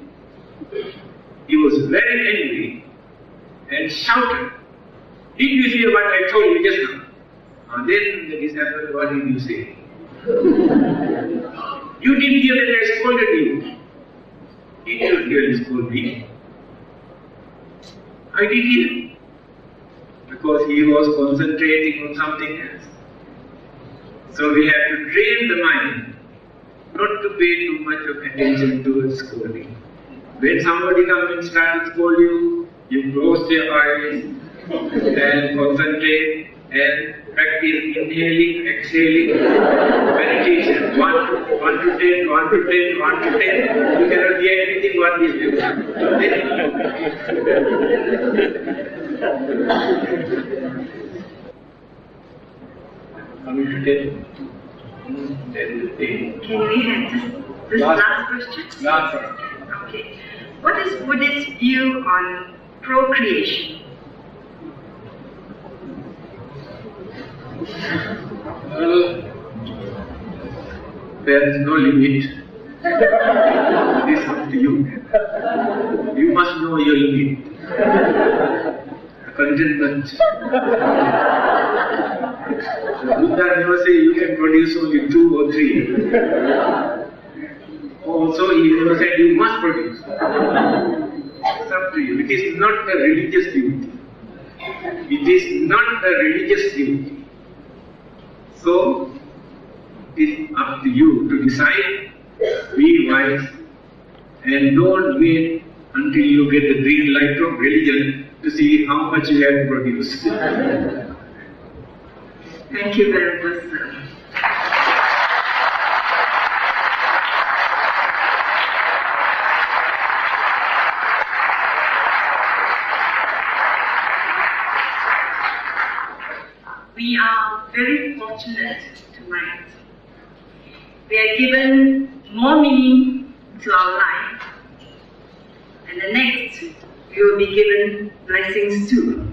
He was very angry and shouted, "Did you hear what I told you just now?" Then the disciple, "What did you say?" "You didn't hear that I scolded you." "Did you really scold me?" "I did hear." Because he was concentrating on something else. So we have to train the mind not to pay too much of attention to scolding. When somebody comes and starts to scold you, you close your eyes and concentrate and practice inhaling, exhaling, meditation. 1 to 10, 1 to 10, 1 to 10. You cannot hear anything what is coming to 10. Can we have this last question? Last one. Okay. What is Buddhist view on procreation? There is no limit. It is up to you. You must know your limit. Contentment. The Buddha never say you can produce only 2 or 3. Also, he never said you must produce. It's up to you. It is not a religious duty. It is not a religious duty. So, it's up to you to decide. Be wise and don't wait until you get the green light from religion to see how much you have produced. Thank you very much, sir. We are very fortunate tonight. We are given more meaning to our life, and the next we will be given blessings too.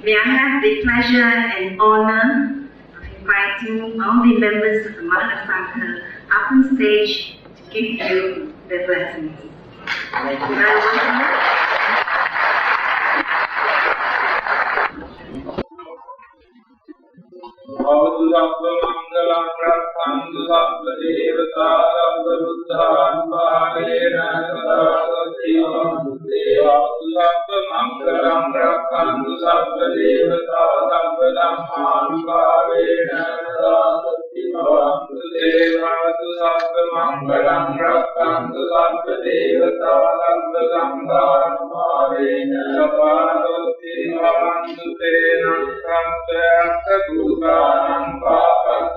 May I have the pleasure and honor of inviting all the members of the Metta Sutta up on stage to give you their blessings. Thank you very much. Bhavatu sabba mangalam rakhantu sabba devata sabba buddhan bhavena sadasati bhavatu sabba mangalam rakhantu sabba devata sabba dhammam bhavena sadasati bhavatu sabba mangalam rakhantu sabba devata sabba dhammam bhavena sadasati bhavantu tena sattva Khuddaka Khuddaka